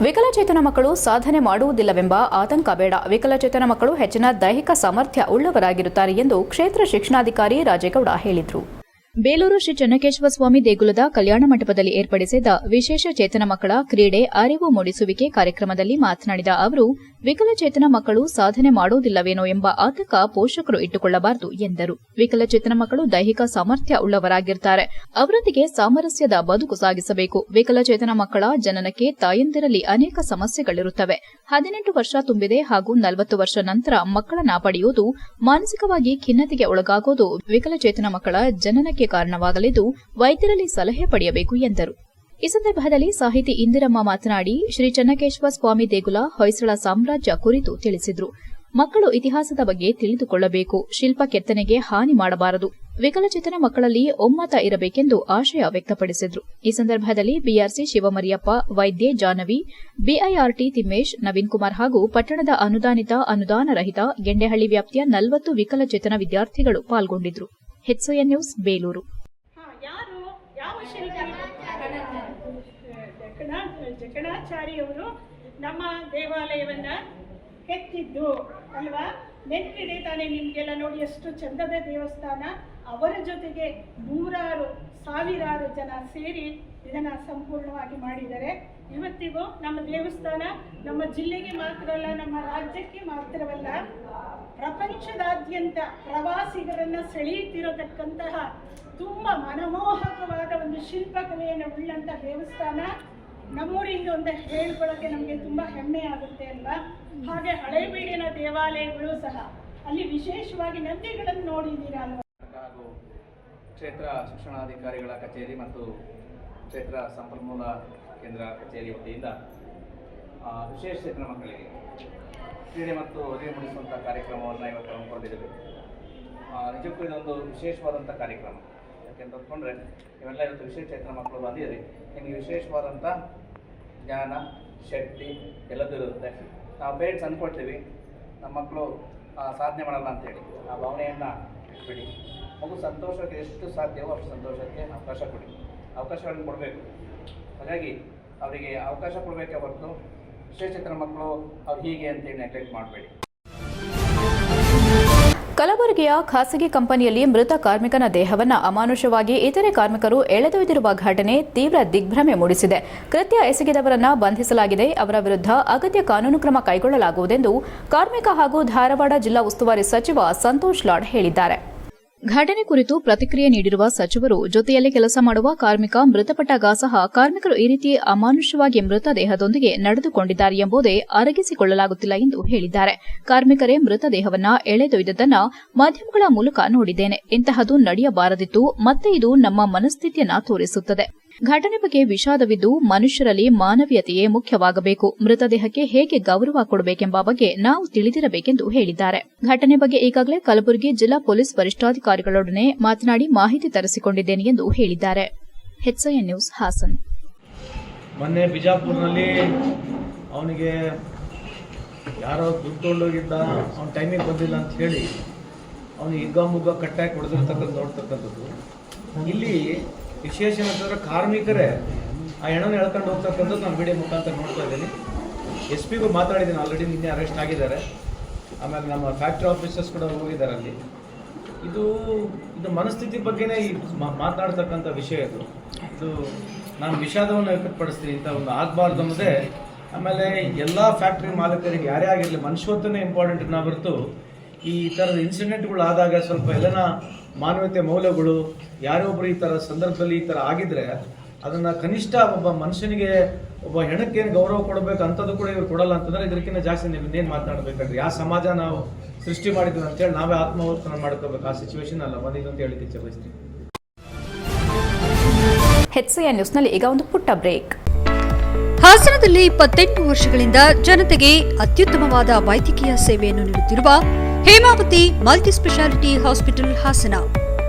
ವಿಕಲಚೇತನ ಮಕ್ಕಳು ಸಾಧನೆ ಮಾಡುವುದಿಲ್ಲವೆಂಬ ಆತಂಕ ಬೇಡ. ವಿಕಲಚೇತನ ಮಕ್ಕಳು ಹೆಚ್ಚಿನ ದೈಹಿಕ ಸಾಮರ್ಥ್ಯ ಉಳ್ಳವರಾಗಿರುತ್ತಾರೆ ಎಂದು ಕ್ಷೇತ್ರ ಶಿಕ್ಷಣಾಧಿಕಾರಿ ರಾಜೇಗೌಡ ಹೇಳಿದರು. ಬೇಲೂರು ಶ್ರೀ ಚೆನ್ನಕೇಶವ ಸ್ವಾಮಿ ದೇಗುಲದ ಕಲ್ಯಾಣ ಮಂಟಪದಲ್ಲಿ ಏರ್ಪಡಿಸಿದ್ದ ವಿಶೇಷ ಚೇತನ ಮಕ್ಕಳ ಕ್ರೀಡೆ ಅರಿವು ಮೂಡಿಸುವಿಕೆ ಕಾರ್ಯಕ್ರಮದಲ್ಲಿ ಮಾತನಾಡಿದ ಅವರು, ವಿಕಲಚೇತನ ಮಕ್ಕಳು ಸಾಧನೆ ಮಾಡುವುದಿಲ್ಲವೇನೋ ಎಂಬ ಆತಂಕ ಪೋಷಕರು ಇಟ್ಟುಕೊಳ್ಳಬಾರದು ಎಂದರು. ವಿಕಲಚೇತನ ಮಕ್ಕಳು ದೈಹಿಕ ಸಾಮರ್ಥ್ಯ ಉಳ್ಳವರಾಗಿರುತ್ತಾರೆ. ಅವರೊಂದಿಗೆ ಸಾಮರಸ್ಯದ ಬದುಕು ಸಾಗಿಸಬೇಕು. ವಿಕಲಚೇತನ ಮಕ್ಕಳ ಜನನಕ್ಕೆ ತಾಯಂದಿರಲ್ಲಿ ಅನೇಕ ಸಮಸ್ಯೆಗಳಿರುತ್ತವೆ. 18 ವರ್ಷ ತುಂಬಿದೆ ಹಾಗೂ 40 ವರ್ಷ ನಂತರ ಮಕ್ಕಳನ್ನ ಪಡೆಯುವುದು, ಮಾನಸಿಕವಾಗಿ ಖಿನ್ನತೆಗೆ ಒಳಗಾಗುವುದು ವಿಕಲಚೇತನ ಮಕ್ಕಳ ಜನನಕ್ಕೆ ಕಾರಣವಾಗಲಿದ್ದು ವೈದ್ಯರಲ್ಲಿ ಸಲಹೆ ಪಡೆಯಬೇಕು ಎಂದರು. ಈ ಸಂದರ್ಭದಲ್ಲಿ ಸಾಹಿತಿ ಇಂದಿರಮ್ಮ ಮಾತನಾಡಿ, ಶ್ರೀ ಚೆನ್ನಕೇಶವ ಸ್ವಾಮಿ ದೇಗುಲ ಹೊಯ್ಸಳ ಸಾಮ್ರಾಜ್ಯ ಕುರಿತು ತಿಳಿಸಿದರು. ಮಕ್ಕಳು ಇತಿಹಾಸದ ಬಗ್ಗೆ ತಿಳಿದುಕೊಳ್ಳಬೇಕು, ಶಿಲ್ಪ ಕೆತ್ತನೆಗೆ ಹಾನಿ ಮಾಡಬಾರದು, ವಿಕಲಚೇತನ ಮಕ್ಕಳಲ್ಲಿ ಒಮ್ಮತ ಇರಬೇಕೆಂದು ಆಶಯ ವ್ಯಕ್ತಪಡಿಸಿದರು. ಈ ಸಂದರ್ಭದಲ್ಲಿ ಬಿಆರ್ಸಿ ಶಿವಮರಿಯಪ್ಪ, ವೈದ್ಯೆ ಜಾಹ್ನವಿ, ಬಿಐಆರ್ಟಿ ತಿಮ್ಮೇಶ್, ನವೀನ್ ಕುಮಾರ್ ಹಾಗೂ ಪಟ್ಟಣದ ಅನುದಾನಿತ ಅನುದಾನ ರಹಿತ ಗೆಂಡೆಹಳ್ಳಿ ವ್ಯಾಪ್ತಿಯ 40 ವಿಕಲಚೇತನ ವಿದ್ಯಾರ್ಥಿಗಳು ಪಾಲ್ಗೊಂಡಿದ್ದರು. HCN news Belur. ಜಕಣಾಚಾರ್ಯವರು ನಮ್ಮ ದೇವಾಲಯವನ್ನ ಕೆತ್ತಿದ್ದು ಅಲ್ವಾ? ನೆನಪಿದೆ ತಾನೇ ನಿಮಗೆಲ್ಲ? ನೋಡಿ ಎಷ್ಟು ಚಂದದ ದೇವಸ್ಥಾನ. ಅವರ ಜೊತೆಗೆ ಸಾವಿರಾರು ಜನ ಸೇರಿ ಇದನ್ನ ಸಂಪೂರ್ಣವಾಗಿ ಮಾಡಿದ್ದಾರೆ. ಇವತ್ತಿಗೂ ನಮ್ಮ ದೇವಸ್ಥಾನ ನಮ್ಮ ಜಿಲ್ಲೆಗೆ ಮಾತ್ರ ಅಲ್ಲ, ನಮ್ಮ ರಾಜ್ಯಕ್ಕೆ ಮಾತ್ರವಲ್ಲ, ಪ್ರಪಂಚದಾದ್ಯಂತ ಪ್ರವಾಸಿಗರನ್ನ ಸೆಳೆಯುತ್ತಿರತಕ್ಕಂತಹ ತುಂಬಾ ಮನಮೋಹಕವಾದ ಒಂದು ಶಿಲ್ಪಕಲೆಯನ್ನು ಉಳ್ಳಂತ ದೇವಸ್ಥಾನ. ನಮ್ಮೂರಿಂದ ಒಂದು ಹೇಳ್ಕೊಳ್ಳೋಕೆ ನಮಗೆ ತುಂಬಾ ಹೆಮ್ಮೆ ಆಗುತ್ತೆ ಅಲ್ವಾ? ಹಾಗೆ ಹಳೇಬೀಡಿನ ದೇವಾಲಯಗಳು ಸಹ, ಅಲ್ಲಿ ವಿಶೇಷವಾಗಿ ನಂದಿಗಳನ್ನು ನೋಡಿದ್ದೀರಾ ಅಲ್ವಾ? ಹಾಗೂ ಕ್ಷೇತ್ರ ಶಿಕ್ಷಣಾಧಿಕಾರಿಗಳ ಕಚೇರಿ ಮತ್ತು ಕ್ಷೇತ್ರ ಸಂಪನ್ಮೂಲ ಕೇಂದ್ರ ಕಚೇರಿ ವತಿಯಿಂದ ವಿಶೇಷ ಚೇತನ ಮಕ್ಕಳಿಗೆ ಕ್ರೀಡೆ ಮತ್ತು ಅರಿವು ಮೂಡಿಸುವಂಥ ಕಾರ್ಯಕ್ರಮವನ್ನು ಇವತ್ತು ಹಮ್ಮಿಕೊಂಡಿದ್ದೇವೆ. ನಿಜಕ್ಕೂ ಇದೊಂದು ವಿಶೇಷವಾದಂಥ ಕಾರ್ಯಕ್ರಮ. ಯಾಕೆಂತ ಅಂದ್ಕೊಂಡ್ರೆ ಇವೆಲ್ಲ ಇವತ್ತು ವಿಶೇಷ ಚೇತನ ಮಕ್ಕಳು ಬಂದಿದೆ. ನಿಮಗೆ ವಿಶೇಷವಾದಂಥ ಜ್ಞಾನ, ಶಕ್ತಿ ಎಲ್ಲದೂ ಇರುತ್ತೆ. ನಾವು ಪೇರೆಂಟ್ಸ್ ಅಂದ್ಕೊಳ್ತೀವಿ ನಮ್ಮ ಮಕ್ಕಳು ಸಾಧನೆ ಮಾಡಲ್ಲ ಅಂತೇಳಿ. ಆ ಭಾವನೆಯನ್ನು ಬಿಡಿ. ಮಗು ಸಂತೋಷಕ್ಕೆ ಎಷ್ಟು ಸಾಧ್ಯವೋ ಅಷ್ಟು ಸಂತೋಷಕ್ಕೆ ಅವಕಾಶ ಕೊಡಿ. ಅವಕಾಶಗಳನ್ನು ಕೊಡಬೇಕು. ಹಾಗಾಗಿ ಅವರಿಗೆ ಅವಕಾಶ ಕೊಡಬೇಕೇ ಹೊರತು ವಿಶೇಷಚೇತನ ಮಕ್ಕಳು ಅವ್ರು ಹೀಗೆ ಅಂತೇಳಿ ನೆಗ್ಲೆಕ್ಟ್ ಮಾಡಬೇಡಿ. ಕಲಬುರಗಿಯ ಖಾಸಗಿ ಕಂಪನಿಯಲ್ಲಿ ಮೃತ ಕಾರ್ಮಿಕನ ದೇಹವನ್ನು ಅಮಾನುಷವಾಗಿ ಇತರೆ ಕಾರ್ಮಿಕರು ಎಳೆದೊಯ್ದಿರುವ ಘಟನೆ ತೀವ್ರ ದಿಗ್ಭ್ರಮೆ ಮೂಡಿಸಿದೆ. ಕೃತ್ಯ ಎಸಗಿದವರನ್ನು ಬಂಧಿಸಲಾಗಿದೆ. ಅವರ ವಿರುದ್ಧ ಅಗತ್ಯ ಕಾನೂನು ಕ್ರಮ ಕೈಗೊಳ್ಳಲಾಗುವುದೆಂದು ಕಾರ್ಮಿಕ ಹಾಗೂ ಧಾರವಾಡ ಜಿಲ್ಲಾ ಉಸ್ತುವಾರಿ ಸಚಿವ ಸಂತೋಷ್ ಲಾಡ್ ಹೇಳಿದ್ದಾರೆ. ಘಟನೆ ಕುರಿತು ಪ್ರತಿಕ್ರಿಯೆ ನೀಡಿರುವ ಸಚಿವರು, ಜೊತೆಯಲ್ಲಿ ಕೆಲಸ ಮಾಡುವ ಕಾರ್ಮಿಕ ಮೃತಪಟ್ಟಾಗ ಸಹ ಕಾರ್ಮಿಕರು ಈ ರೀತಿ ಅಮಾನುಷವಾಗಿ ಮೃತದೇಹದೊಂದಿಗೆ ನಡೆದುಕೊಂಡಿದ್ದಾರೆ ಎಂಬುದೇ ಅರಗಿಸಿಕೊಳ್ಳಲಾಗುತ್ತಿಲ್ಲ ಎಂದು ಹೇಳಿದ್ದಾರೆ. ಕಾರ್ಮಿಕರೇ ಮೃತದೇಹವನ್ನ ಎಳೆದೊಯ್ದದ್ದನ್ನ ಮಾಧ್ಯಮಗಳ ಮೂಲಕ ನೋಡಿದ್ದೇನೆ. ಇಂತಹದ್ದು ನಡೆಯಬಾರದಿತ್ತು. ಮತ್ತೆ ಇದು ನಮ್ಮ ಮನಸ್ಥಿತಿಯನ್ನ ತೋರಿಸುತ್ತದೆ. ಘಟನೆ ಬಗ್ಗೆ ವಿಷಾದವಿದ್ದು ಮನುಷ್ಯರಲ್ಲಿ ಮಾನವೀಯತೆಯೇ ಮುಖ್ಯವಾಗಬೇಕು. ಮೃತದೇಹಕ್ಕೆ ಹೇಗೆ ಗೌರವ ಕೊಡಬೇಕೆಂಬ ಬಗ್ಗೆ ನಾವು ತಿಳಿದಿರಬೇಕೆಂದು ಹೇಳಿದ್ದಾರೆ. ಘಟನೆ ಬಗ್ಗೆ ಈಗಾಗಲೇ ಕಲಬುರಗಿ ಜಿಲ್ಲಾ ಪೊಲೀಸ್ ವರಿಷ್ಠಾಧಿಕಾರಿಗಳೊಡನೆ ಮಾತನಾಡಿ ಮಾಹಿತಿ ತರಿಸಿಕೊಂಡಿದ್ದೇನೆ ಎಂದು ಹೇಳಿದ್ದಾರೆ. HCN news Hassan. ಮೊನ್ನೆ ಬಿಜಾಪುರ್ನಲ್ಲಿ ಅವನಿಗೆ ಯಾರೋ ದುಡ್ಡು ತೊಗೊಂಡೋಗಿದ್ದ, ಅವನ ಟೈಮಿಗೆ ಬಂದಿಲ್ಲ ಅಂತ ಹೇಳಿ ಅವನಿಗೆ ಹಿಗ್ಗಾಮುಗ್ಗ ಕಟ್ಟಾಗಿ ಹೊಡೆದಿರ್ತಕ್ಕಂಥ ನೋಡ್ತಕ್ಕಂಥದ್ದು. ಇಲ್ಲಿ ವಿಶೇಷ ಏನಂತಂದ್ರೆ ಕಾರ್ಮಿಕರೇ ಆ ಹೆಣನ ಎಳ್ಕೊಂಡು ಹೋಗ್ತಕ್ಕಂಥದ್ದು ನಾನು ವಿಡಿಯೋ ಮುಖಾಂತರ ನೋಡ್ತಾ ಇದ್ದೀನಿ. SP ಮಾತಾಡಿದ್ದೀನಿ, ಆಲ್ರೆಡಿ ನಿನ್ನೆ ಅರೆಸ್ಟ್ ಆಗಿದ್ದಾರೆ. ಆಮೇಲೆ ನಮ್ಮ ಫ್ಯಾಕ್ಟ್ರಿ ಆಫೀಸರ್ಸ್ ಕೂಡ ಹೋಗಿದ್ದಾರೆ ಅಲ್ಲಿ. ಇದು ಮನಸ್ಥಿತಿ ಬಗ್ಗೆನೇ ಈ ಮಾತನಾಡ್ತಕ್ಕಂಥ ವಿಷಯ. ಇದು ನಾನು ವಿಷಾದವನ್ನು ವ್ಯಕ್ತಪಡಿಸ್ತೀನಿ. ಇಂಥ ಒಂದು ಆಗಬಾರ್ದು ಅನ್ನೋದೇ. ಆಮೇಲೆ ಎಲ್ಲ ಫ್ಯಾಕ್ಟ್ರಿ ಮಾಲೀಕರಿಗೆ ಯಾರೇ ಆಗಿರಲಿ ಮನುಷ್ಯತ್ವನೇ ಇಂಪಾರ್ಟೆಂಟ್ ನಾ ಹೊರತು ಈ ಥರದ ಇನ್ಸಿಡೆಂಟ್ಗಳು ಆದಾಗ ಸ್ವಲ್ಪ ಎಲ್ಲನ ಮಾನವೀಯತೆ ಮೌಲ್ಯಗಳು ಯಾರೇ ಒಬ್ಬರು ಈ ಥರ ಸಂದರ್ಭದಲ್ಲಿ ಈ ಥರ ಆಗಿದ್ರೆ ಅದನ್ನು ಕನಿಷ್ಠ ಒಬ್ಬ ಮನುಷ್ಯನಿಗೆ, ಒಬ್ಬ ಹೆಣಕ್ಕೇನು ಗೌರವ ಕೊಡಬೇಕು ಅಂಥದ್ದು ಕೂಡ ಇವ್ರು ಕೊಡಲ್ಲ ಅಂತಂದರೆ ಇದಕ್ಕಿಂತ ಜಾಸ್ತಿ ನೀವು ಇನ್ನೇನು ಮಾತನಾಡಬೇಕಂದ್ರೆ ಯಾವ ಸಮಾಜ ನಾವು ಸೃಷ್ಟಿ ಮಾಡಿದ್ವಿ ಅಂತೇಳಿ ನಾವೇ ಆತ್ಮಾವರ್ತನ ಮಾಡ್ಕೋಬೇಕು. ಆ ಸಿಚುವೇಶನ್ ಅಲ್ಲ ಬಂದಿದ್ದು ಅಂತ ಹೇಳಿ ಇಚ್ಛೆ ಬಯಸ್ತೀನಿ. HCN ನ್ಯೂಸ್ನಲ್ಲಿ ಈಗ ಒಂದು ಪುಟ್ಟ ಬ್ರೇಕ್. ಹಾಸನದಲ್ಲಿ 28 ವರ್ಷಗಳಿಂದ ಜನತೆಗೆ ಅತ್ಯುತ್ತಮವಾದ ವೈದ್ಯಕೀಯ ಸೇವೆಯನ್ನು ನೀಡುತ್ತಿರುವ Hemavathi multi speciality hospital Hassan.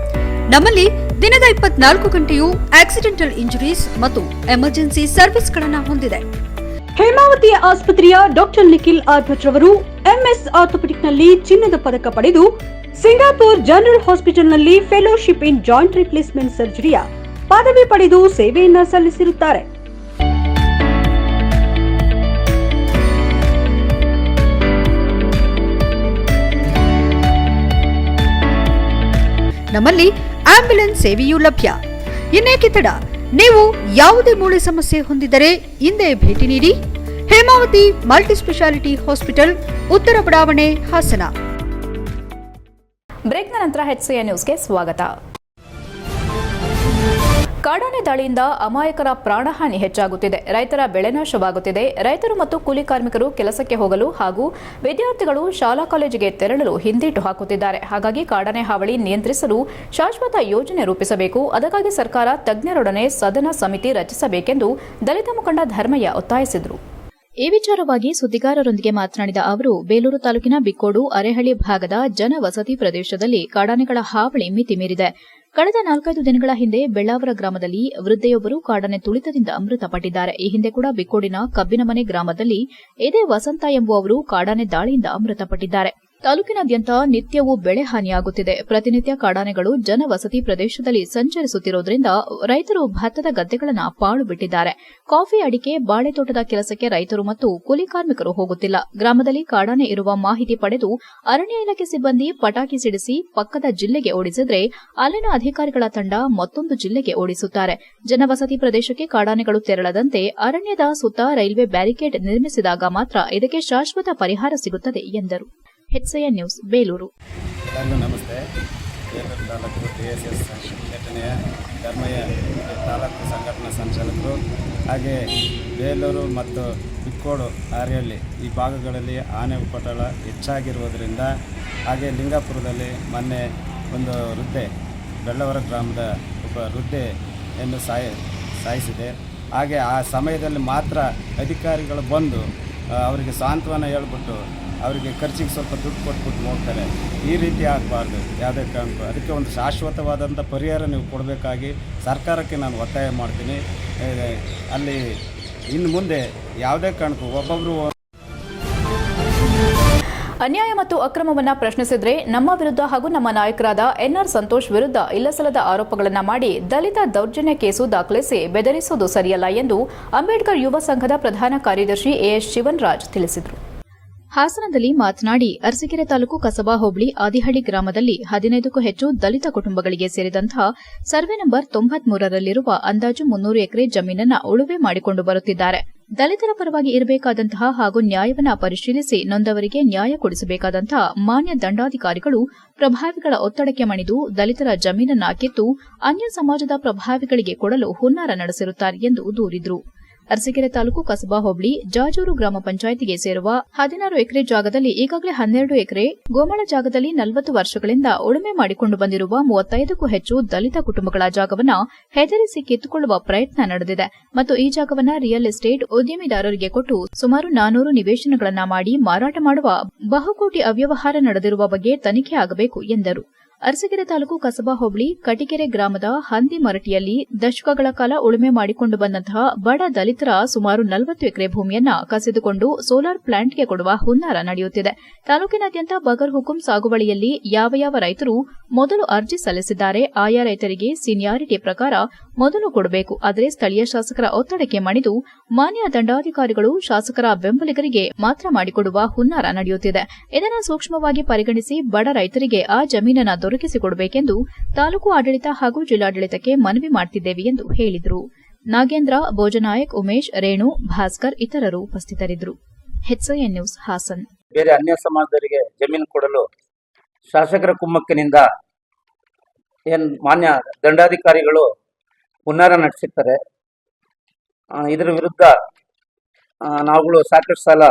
ನಮ್ಮಲ್ಲಿ ದಿನದ 24 ಗಂಟೆಯೂ ಆಕ್ಸಿಡೆಂಟಲ್ ಇಂಜುರೀಸ್ ಮತ್ತು ಎಮರ್ಜೆನ್ಸಿ ಸರ್ವಿಸ್ಗಳನ್ನು ಹೊಂದಿದೆ. ಹೇಮಾವತಿ ಆಸ್ಪತ್ರೆಯ ಡಾಕ್ಟರ್ ನಿಖಿಲ್ ಆರ್ ಭಟ್ ರವರು ಎಂಎಸ್ ಆರ್ಥೋಪೆಡಿಕ್ನಲ್ಲಿ ಚಿನ್ನದ ಪದಕ ಪಡೆದು ಸಿಂಗಾಪುರ್ ಜನರಲ್ ಹಾಸ್ಪಿಟಲ್ನಲ್ಲಿ ಫೆಲೋಶಿಪ್ ಇನ್ ಜಾಯಿಂಟ್ ರಿಪ್ಲೇಸ್ಮೆಂಟ್ ಸರ್ಜರಿಯ ಪದವಿ ಪಡೆದು ಸೇವೆಯನ್ನ ಸಲ್ಲಿಸಿರುತ್ತಾರೆ. ನಮ್ಮಲ್ಲಿ ಆಂಬ್ಯುಲೆನ್ಸ್ ಸೇವೆಯೂ ಲಭ್ಯ. ಇನ್ನೇಕೆ ತಡ? ನೀವು ಯಾವುದೇ ಮೂಳೆ ಸಮಸ್ಯೆ ಹೊಂದಿದ್ದರೆ ಹಿಂದೆ ಭೇಟಿ ನೀಡಿ. ಹೇಮಾವತಿ ಮಲ್ಟಿ ಸ್ಪೆಷಾಲಿಟಿ ಹಾಸ್ಪಿಟಲ್, ಉತ್ತರ ಬಡಾವಣೆ, ಹಾಸನ. ಬ್ರೇಕ್ನ ನಂತರ HCI ನ್ಯೂಸ್ಗೆ ಸ್ವಾಗತ. ಕಾಡಾನೆ ದಾಳಿಯಿಂದ ಅಮಾಯಕರ ಪ್ರಾಣಹಾನಿ ಹೆಚ್ಚಾಗುತ್ತಿದೆ. ರೈತರ ಬೆಳೆ ನಾಶವಾಗುತ್ತಿದೆ. ರೈತರು ಮತ್ತು ಕೂಲಿ ಕಾರ್ಮಿಕರು ಕೆಲಸಕ್ಕೆ ಹೋಗಲು ಹಾಗೂ ವಿದ್ಯಾರ್ಥಿಗಳು ಶಾಲಾ ಕಾಲೇಜಿಗೆ ತೆರಳಲು ಹಿಂದೇಟು ಹಾಕುತ್ತಿದ್ದಾರೆ. ಹಾಗಾಗಿ ಕಾಡಾನೆ ಹಾವಳಿ ನಿಯಂತ್ರಿಸಲು ಶಾಶ್ವತ ಯೋಜನೆ ರೂಪಿಸಬೇಕು. ಅದಕ್ಕಾಗಿ ಸರ್ಕಾರ ತಜ್ಞರೊಡನೆ ಸದನ ಸಮಿತಿ ರಚಿಸಬೇಕೆಂದು ದಲಿತ ಮುಖಂಡ ಧರ್ಮಯ್ಯ ಒತ್ತಾಯಿಸಿದರು. ಈ ವಿಚಾರವಾಗಿ ಸುದ್ದಿಗಾರರೊಂದಿಗೆ ಮಾತನಾಡಿದ ಅವರು, ಬೇಲೂರು ತಾಲೂಕಿನ ಬಿಕ್ಕೋಡು ಅರೆಹಳ್ಳಿ ಭಾಗದ ಜನವಸತಿ ಪ್ರದೇಶದಲ್ಲಿ ಕಾಡಾನೆಗಳ ಹಾವಳಿ ಮಿತಿ ಮೀರಿದೆ. ಕಳೆದ 4-5 ದಿನಗಳ ಹಿಂದೆ ಬೆಳ್ಳಾವರ ಗ್ರಾಮದಲ್ಲಿ ವೃದ್ಧೆಯೊಬ್ಬರು ಕಾಡಾನೆ ತುಳಿತದಿಂದ ಮೃತಪಟ್ಟಿದ್ದಾರೆ. ಈ ಹಿಂದೆ ಕೂಡ ಬಿಕ್ಕೋಡಿನ ಕಬ್ಬಿನಮನೆ ಗ್ರಾಮದಲ್ಲಿ ಇದೇ ವಸಂತ ಎಂಬುವವರು ಕಾಡಾನೆ ದಾಳಿಯಿಂದ ಮೃತಪಟ್ಟಿದ್ದಾರೆ. ತಾಲೂಕಿನಾದ್ಯಂತ ನಿತ್ಯವೂ ಬೆಳೆ ಹಾನಿಯಾಗುತ್ತಿದೆ. ಪ್ರತಿನಿತ್ಯ ಕಾಡಾನೆಗಳು ಜನವಸತಿ ಪ್ರದೇಶದಲ್ಲಿ ಸಂಚರಿಸುತ್ತಿರುವುದರಿಂದ ರೈತರು ಭತ್ತದ ಗದ್ದೆಗಳನ್ನು ಪಾಳು ಬಿಟ್ಟಿದ್ದಾರೆ. ಕಾಫಿ, ಅಡಿಕೆ, ಬಾಳೆ ತೋಟದ ಕೆಲಸಕ್ಕೆ ರೈತರು ಮತ್ತು ಕೂಲಿ ಕಾರ್ಮಿಕರು ಹೋಗುತ್ತಿಲ್ಲ. ಗ್ರಾಮದಲ್ಲಿ ಕಾಡಾನೆ ಇರುವ ಮಾಹಿತಿ ಪಡೆದು ಅರಣ್ಯ ಇಲಾಖೆ ಸಿಬ್ಬಂದಿ ಪಟಾಕಿ ಸಿಡಿಸಿ ಪಕ್ಕದ ಜಿಲ್ಲೆಗೆ ಓಡಿಸಿದ್ರೆ ಅಲ್ಲಿನ ಅಧಿಕಾರಿಗಳ ತಂಡ ಮತ್ತೊಂದು ಜಿಲ್ಲೆಗೆ ಓಡಿಸುತ್ತಾರೆ. ಜನವಸತಿ ಪ್ರದೇಶಕ್ಕೆ ಕಾಡಾನೆಗಳು ತೆರಳದಂತೆ ಅರಣ್ಯದ ಸುತ್ತ ರೈಲ್ವೆ ಬ್ಯಾರಿಕೇಡ್ ನಿರ್ಮಿಸಿದಾಗ ಮಾತ್ರ ಇದಕ್ಕೆ ಶಾಶ್ವತ ಪರಿಹಾರ ಸಿಗುತ್ತದೆ ಎಂದರು. HCI news, Belur. ಎಲ್ಲರಿಗೂ ನಮಸ್ತೆ. ಬೇಲೂರು ತಾಲೂಕು TSS ಸಂಘಟನೆಯ ಧರ್ಮಯ್ಯ ತಾಲೂಕು ಸಂಘಟನಾ ಸಂಚಾಲಕರು, ಹಾಗೆ ಬೇಲೂರು ಮತ್ತು ಬಿಕ್ಕೋಡು ಅರೆಹಳ್ಳಿ ಈ ಭಾಗಗಳಲ್ಲಿ ಆನೆ ಉಪಟಳ ಹೆಚ್ಚಾಗಿರುವುದರಿಂದ, ಹಾಗೆ ಲಿಂಗಾಪುರದಲ್ಲಿ ಮೊನ್ನೆ ಒಂದು ವೃದ್ಧೆ, ಬೆಳ್ಳವರ ಗ್ರಾಮದ ಒಬ್ಬ ವೃದ್ಧೆಯನ್ನು ಸಾಯಿಸಿದೆ. ಹಾಗೆ ಆ ಸಮಯದಲ್ಲಿ ಮಾತ್ರ ಅಧಿಕಾರಿಗಳು ಬಂದು ಅವರಿಗೆ ಸಾಂತ್ವನ ಹೇಳ್ಬಿಟ್ಟು ಅವರಿಗೆ ಖರ್ಚಿಗೆ ಸ್ವಲ್ಪ ದುಡ್ಡು ಕೊಟ್ಬಿಟ್ಟು ಹೋಗ್ತಾರೆ. ಈ ರೀತಿ ಆಗಬಾರ್ದು ಯಾವುದೇ ಕಾರಣಕ್ಕೂ. ಅದಕ್ಕೆ ಒಂದು ಶಾಶ್ವತವಾದಂಥ ಪರಿಹಾರ ನೀವು ಕೊಡಬೇಕಾಗಿ ಸರ್ಕಾರಕ್ಕೆ ನಾನು ಒತ್ತಾಯ ಮಾಡ್ತೀನಿ. ಅಲ್ಲಿ ಇನ್ನು ಮುಂದೆ ಯಾವುದೇ ಕಾರಣಕ್ಕೂ ಒಬ್ಬೊಬ್ಬರು ಅನ್ಯಾಯ ಮತ್ತು ಅಕ್ರಮವನ್ನು ಪ್ರಶ್ನಿಸಿದ್ರೆ ನಮ್ಮ ವಿರುದ್ಧ ಹಾಗೂ ನಮ್ಮ ನಾಯಕರಾದ NR ಸಂತೋಷ್ ವಿರುದ್ಧ ಇಲ್ಲಸಲ್ಲದ ಆರೋಪಗಳನ್ನು ಮಾಡಿ ದಲಿತ ದೌರ್ಜನ್ಯ ಕೇಸು ದಾಖಲಿಸಿ ಬೆದರಿಸುವುದು ಸರಿಯಲ್ಲ ಎಂದು ಅಂಬೇಡ್ಕರ್ ಯುವ ಸಂಘದ ಪ್ರಧಾನ ಕಾರ್ಯದರ್ಶಿ AS ಶಿವನ್ರಾಜ್ ತಿಳಿಸಿದರು. ಹಾಸನದಲ್ಲಿ ಮಾತನಾಡಿ, ಅರಸೀಕೆರೆ ತಾಲೂಕು ಕಸಬಾ ಹೋಬಳಿ ಆದಿಹಳ್ಳಿ ಗ್ರಾಮದಲ್ಲಿ 15ಕ್ಕೂ ಹೆಚ್ಚು ದಲಿತ ಕುಟುಂಬಗಳಿಗೆ ಸೇರಿದಂತಹ ಸರ್ವೆ ನಂಬರ್ 93ರಲ್ಲಿರುವ ಅಂದಾಜು 300 ಎಕರೆ ಜಮೀನನ್ನ ಉಳುಮೆ ಮಾಡಿಕೊಂಡು ಬರುತ್ತಿದ್ದಾರೆ. ದಲಿತರ ಪರವಾಗಿ ಇರಬೇಕಾದಂತಹ ಹಾಗೂ ನ್ಯಾಯವನ್ನ ಪರಿಶೀಲಿಸಿ ನೊಂದವರಿಗೆ ನ್ಯಾಯ ಕೊಡಿಸಬೇಕಾದಂತಹ ಮಾನ್ಯ ದಂಡಾಧಿಕಾರಿಗಳು ಪ್ರಭಾವಿಗಳ ಒತ್ತಡಕ್ಕೆ ಮಣಿದು ದಲಿತರ ಜಮೀನನ್ನ ಕಿತ್ತು ಅನ್ಯ ಸಮಾಜದ ಪ್ರಭಾವಿಗಳಿಗೆ ಕೊಡಲು ಹುನ್ನಾರ ನಡೆಸಿರುತ್ತಾರೆ ಎಂದು ದೂರಿದರು. ಅರಸೀಕೆರೆ ತಾಲೂಕು ಕಸಬಾ ಹೋಬಳಿ ಜಾಜೂರು ಗ್ರಾಮ ಪಂಚಾಯಿತಿಗೆ ಸೇರುವ 16 ಎಕರೆ ಜಾಗದಲ್ಲಿ ಈಗಾಗಲೇ 12 ಎಕರೆ, ಗೋಮಾಳ ಜಾಗದಲ್ಲಿ 40 ವರ್ಷಗಳಿಂದ ಉಳುಮೆ ಮಾಡಿಕೊಂಡು ಬಂದಿರುವ 35ಕ್ಕೂ ಹೆಚ್ಚು ದಲಿತ ಕುಟುಂಬಗಳ ಜಾಗವನ್ನು ಹೆದರಿಸಿ ಕಿತ್ತುಕೊಳ್ಳುವ ಪ್ರಯತ್ನ ನಡೆದಿದೆ ಮತ್ತು ಈ ಜಾಗವನ್ನು ರಿಯಲ್ ಎಸ್ಟೇಟ್ ಉದ್ಯಮಿದಾರರಿಗೆ ಕೊಟ್ಟು ಸುಮಾರು 400 ನಿವೇಶನಗಳನ್ನು ಮಾಡಿ ಮಾರಾಟ ಮಾಡುವ ಬಹುಕೋಟಿ ಅವ್ಯವಹಾರ ನಡೆದಿರುವ ಬಗ್ಗೆ ತನಿಖೆ ಆಗಬೇಕು ಎಂದರು. ಅರಸೀಕೆರೆ ತಾಲೂಕು ಕಸಬಾ ಹೋಬಳಿ ಕಟಿಕೆರೆ ಗ್ರಾಮದ ಹಂದಿ ಮರಟಿಯಲ್ಲಿ ದಶಕಗಳ ಕಾಲ ಉಳುಮೆ ಮಾಡಿಕೊಂಡು ಬಂದಂತಹ ಬಡ ದಲಿತರ ಸುಮಾರು 40 ಎಕರೆ ಭೂಮಿಯನ್ನ ಕಸಿದುಕೊಂಡು ಸೋಲಾರ್ ಪ್ಲಾಂಟ್ಗೆ ಕೊಡುವ ಹುನ್ನಾರ ನಡೆಯುತ್ತಿದೆ. ತಾಲೂಕಿನಾದ್ಯಂತ ಬಗರ್ ಹುಕುಂ ಸಾಗುವಳಿಯಲ್ಲಿ ಯಾವ ರೈತರು ಮೊದಲು ಅರ್ಜಿ ಸಲ್ಲಿಸಿದ್ದಾರೆ ಆಯಾ ರೈತರಿಗೆ ಸೀನಿಯಾರಿಟಿ ಪ್ರಕಾರ ಮೊದಲು ಕೊಡಬೇಕು. ಆದರೆ ಸ್ಥಳೀಯ ಶಾಸಕರ ಒತ್ತಡಕ್ಕೆ ಮಣಿದು ಮಾನ್ಯ ದಂಡಾಧಿಕಾರಿಗಳು ಶಾಸಕರ ಬೆಂಬಲಿಗರಿಗೆ ಮಾತ್ರ ಮಾಡಿಕೊಡುವ ಹುನ್ನಾರ ನಡೆಯುತ್ತಿದೆ. ಇದನ್ನು ಸೂಕ್ಷ್ಮವಾಗಿ ಪರಿಗಣಿಸಿ ಬಡ ರೈತರಿಗೆ ಆ ಜಮೀನನ್ನು ದೊರಕಿಸಿಕೊಡಬೇಕೆಂದು ತಾಲೂಕು ಆಡಳಿತ ಹಾಗೂ ಜಿಲ್ಲಾಡಳಿತಕ್ಕೆ ಮನವಿ ಮಾಡುತ್ತಿದ್ದೇವೆ ಎಂದು ಹೇಳಿದರು. ನಾಗೇಂದ್ರ, ಭೋಜನಾಯಕ್, ಉಮೇಶ್, ರೇಣು, ಭಾಸ್ಕರ್ ಇತರರು ಉಪಸ್ಥಿತರಿದ್ದರು. HCI news, Hassan. ಬೇರೆ ಅನ್ಯ ಸಮಾಜದವರಿಗೆ ಜಮೀನು ಕೊಡಲು ಶಾಸಕರ ಕುಮ್ಮಕ್ಕಿನಿಂದ ಮಾನ್ಯ ದಂಡಾಧಿಕಾರಿಗಳು ಹುನ್ನಾರ ನಡೆಸಿರ್ತಾರೆ. ಇದರ ವಿರುದ್ಧ ನಾವುಗಳು ಸಾಕಷ್ಟು ಸಲ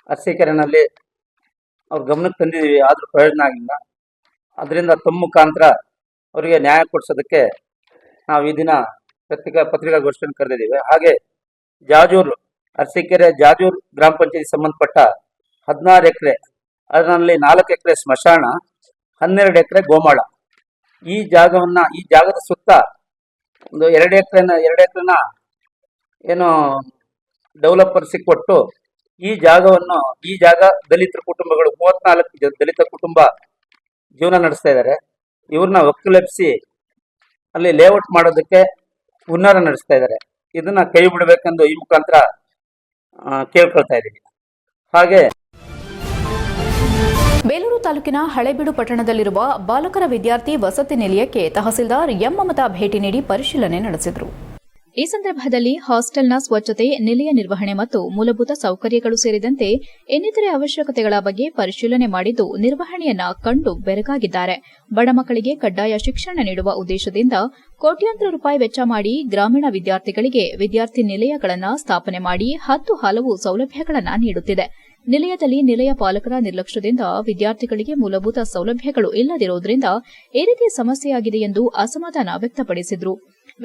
ಅರಸೀಕೆರೆನಲ್ಲಿ ಅವ್ರ ಗಮನಕ್ಕೆ ತಂದಿದ್ದೀವಿ, ಆದರೂ ಪ್ರಯೋಜನ ಆಗಿಲ್ಲ. ಅದರಿಂದ ತಮ್ಮ ಮುಖಾಂತರ ಅವರಿಗೆ ನ್ಯಾಯ ಕೊಡಿಸೋದಕ್ಕೆ ನಾವು ಈ ದಿನ ಪತ್ರಿಕಾಗೋಷ್ಠಿಯನ್ನು ಕರೆದಿದ್ದೀವಿ. ಹಾಗೆ ಜಾಜೂರು, ಅರಸೀಕೆರೆ ಜಾಜೂರು ಗ್ರಾಮ ಪಂಚಾಯತಿ ಸಂಬಂಧಪಟ್ಟ 16 ಎಕರೆ, ಅದರಲ್ಲಿ 4 ಎಕರೆ ಸ್ಮಶಾನ, 12 ಎಕರೆ ಗೋಮಾಳ, ಈ ಜಾಗದ ಸುತ್ತ ಒಂದು 2 ಎಕರೆನ ಏನು ಡೆವಲಪರ್ಸಿಗೆ ಕೊಟ್ಟು ಈ ಜಾಗ ದಲಿತರ ಕುಟುಂಬಗಳು 34 ದಲಿತ ಕುಟುಂಬ ಜೀವನ ನಡೆಸ್ತಾ ಇದ್ದಾರೆ. ಇವ್ರನ್ನ ಒಕ್ಕಲೆಬ್ಸಿ ಅಲ್ಲಿ ಲೇಔಟ್ ಮಾಡೋದಕ್ಕೆ ಹುನ್ನಾರ ನಡೆಸ್ತಾ ಇದ್ದಾರೆ. ಇದನ್ನ ಕೈ ಬಿಡಬೇಕೆಂದು ಈ ಮುಖಾಂತರ ಕೇಳ್ಕೊಳ್ತಾ ಇದ್ದೀವಿ. ಹಾಗೆ ಬೇಲೂರು ತಾಲೂಕಿನ ಹಳೇಬೀಡು ಪಟ್ಟಣದಲ್ಲಿರುವ ಬಾಲಕರ ವಿದ್ಯಾರ್ಥಿ ವಸತಿ ನಿಲಯಕ್ಕೆ ತಹಸೀಲ್ದಾರ್ ಎಂ ಮಮತಾ ಭೇಟಿ ನೀಡಿ ಪರಿಶೀಲನೆ ನಡೆಸಿದರು. ಈ ಸಂದರ್ಭದಲ್ಲಿ ಹಾಸ್ಟೆಲ್ನ ಸ್ವಚ್ಛತೆ, ನಿಲಯ ನಿರ್ವಹಣೆ ಮತ್ತು ಮೂಲಭೂತ ಸೌಕರ್ಯಗಳು ಸೇರಿದಂತೆ ಇನ್ನಿತರೆ ಅವಶ್ಯಕತೆಗಳ ಬಗ್ಗೆ ಪರಿಶೀಲನೆ ಮಾಡಿದ್ದು ನಿರ್ವಹಣೆಯನ್ನ ಕಂಡು ಬೆರಗಾಗಿದ್ದಾರೆ. ಬಡ ಮಕ್ಕಳಿಗೆ ಕಡ್ಡಾಯ ಶಿಕ್ಷಣ ನೀಡುವ ಉದ್ದೇಶದಿಂದ ಕೋಟ್ಯಾಂತರ ರೂಪಾಯಿ ವೆಚ್ಚ ಮಾಡಿ ಗ್ರಾಮೀಣ ವಿದ್ಯಾರ್ಥಿಗಳಿಗೆ ವಿದ್ಯಾರ್ಥಿ ನಿಲಯಗಳನ್ನು ಸ್ಥಾಪನೆ ಮಾಡಿ 10 ಹಲವು ಸೌಲಭ್ಯಗಳನ್ನು ನೀಡುತ್ತಿದೆ. ನಿಲಯದಲ್ಲಿ ನಿಲಯ ಪಾಲಕರ ನಿರ್ಲಕ್ಷ್ಯದಿಂದ ವಿದ್ಯಾರ್ಥಿಗಳಿಗೆ ಮೂಲಭೂತ ಸೌಲಭ್ಯಗಳು ಇಲ್ಲದಿರುವುದರಿಂದ ಈ ರೀತಿ ಸಮಸ್ಯೆಯಾಗಿದೆ ಎಂದು ಅಸಮಾಧಾನ ವ್ಯಕ್ತಪಡಿಸಿದರು.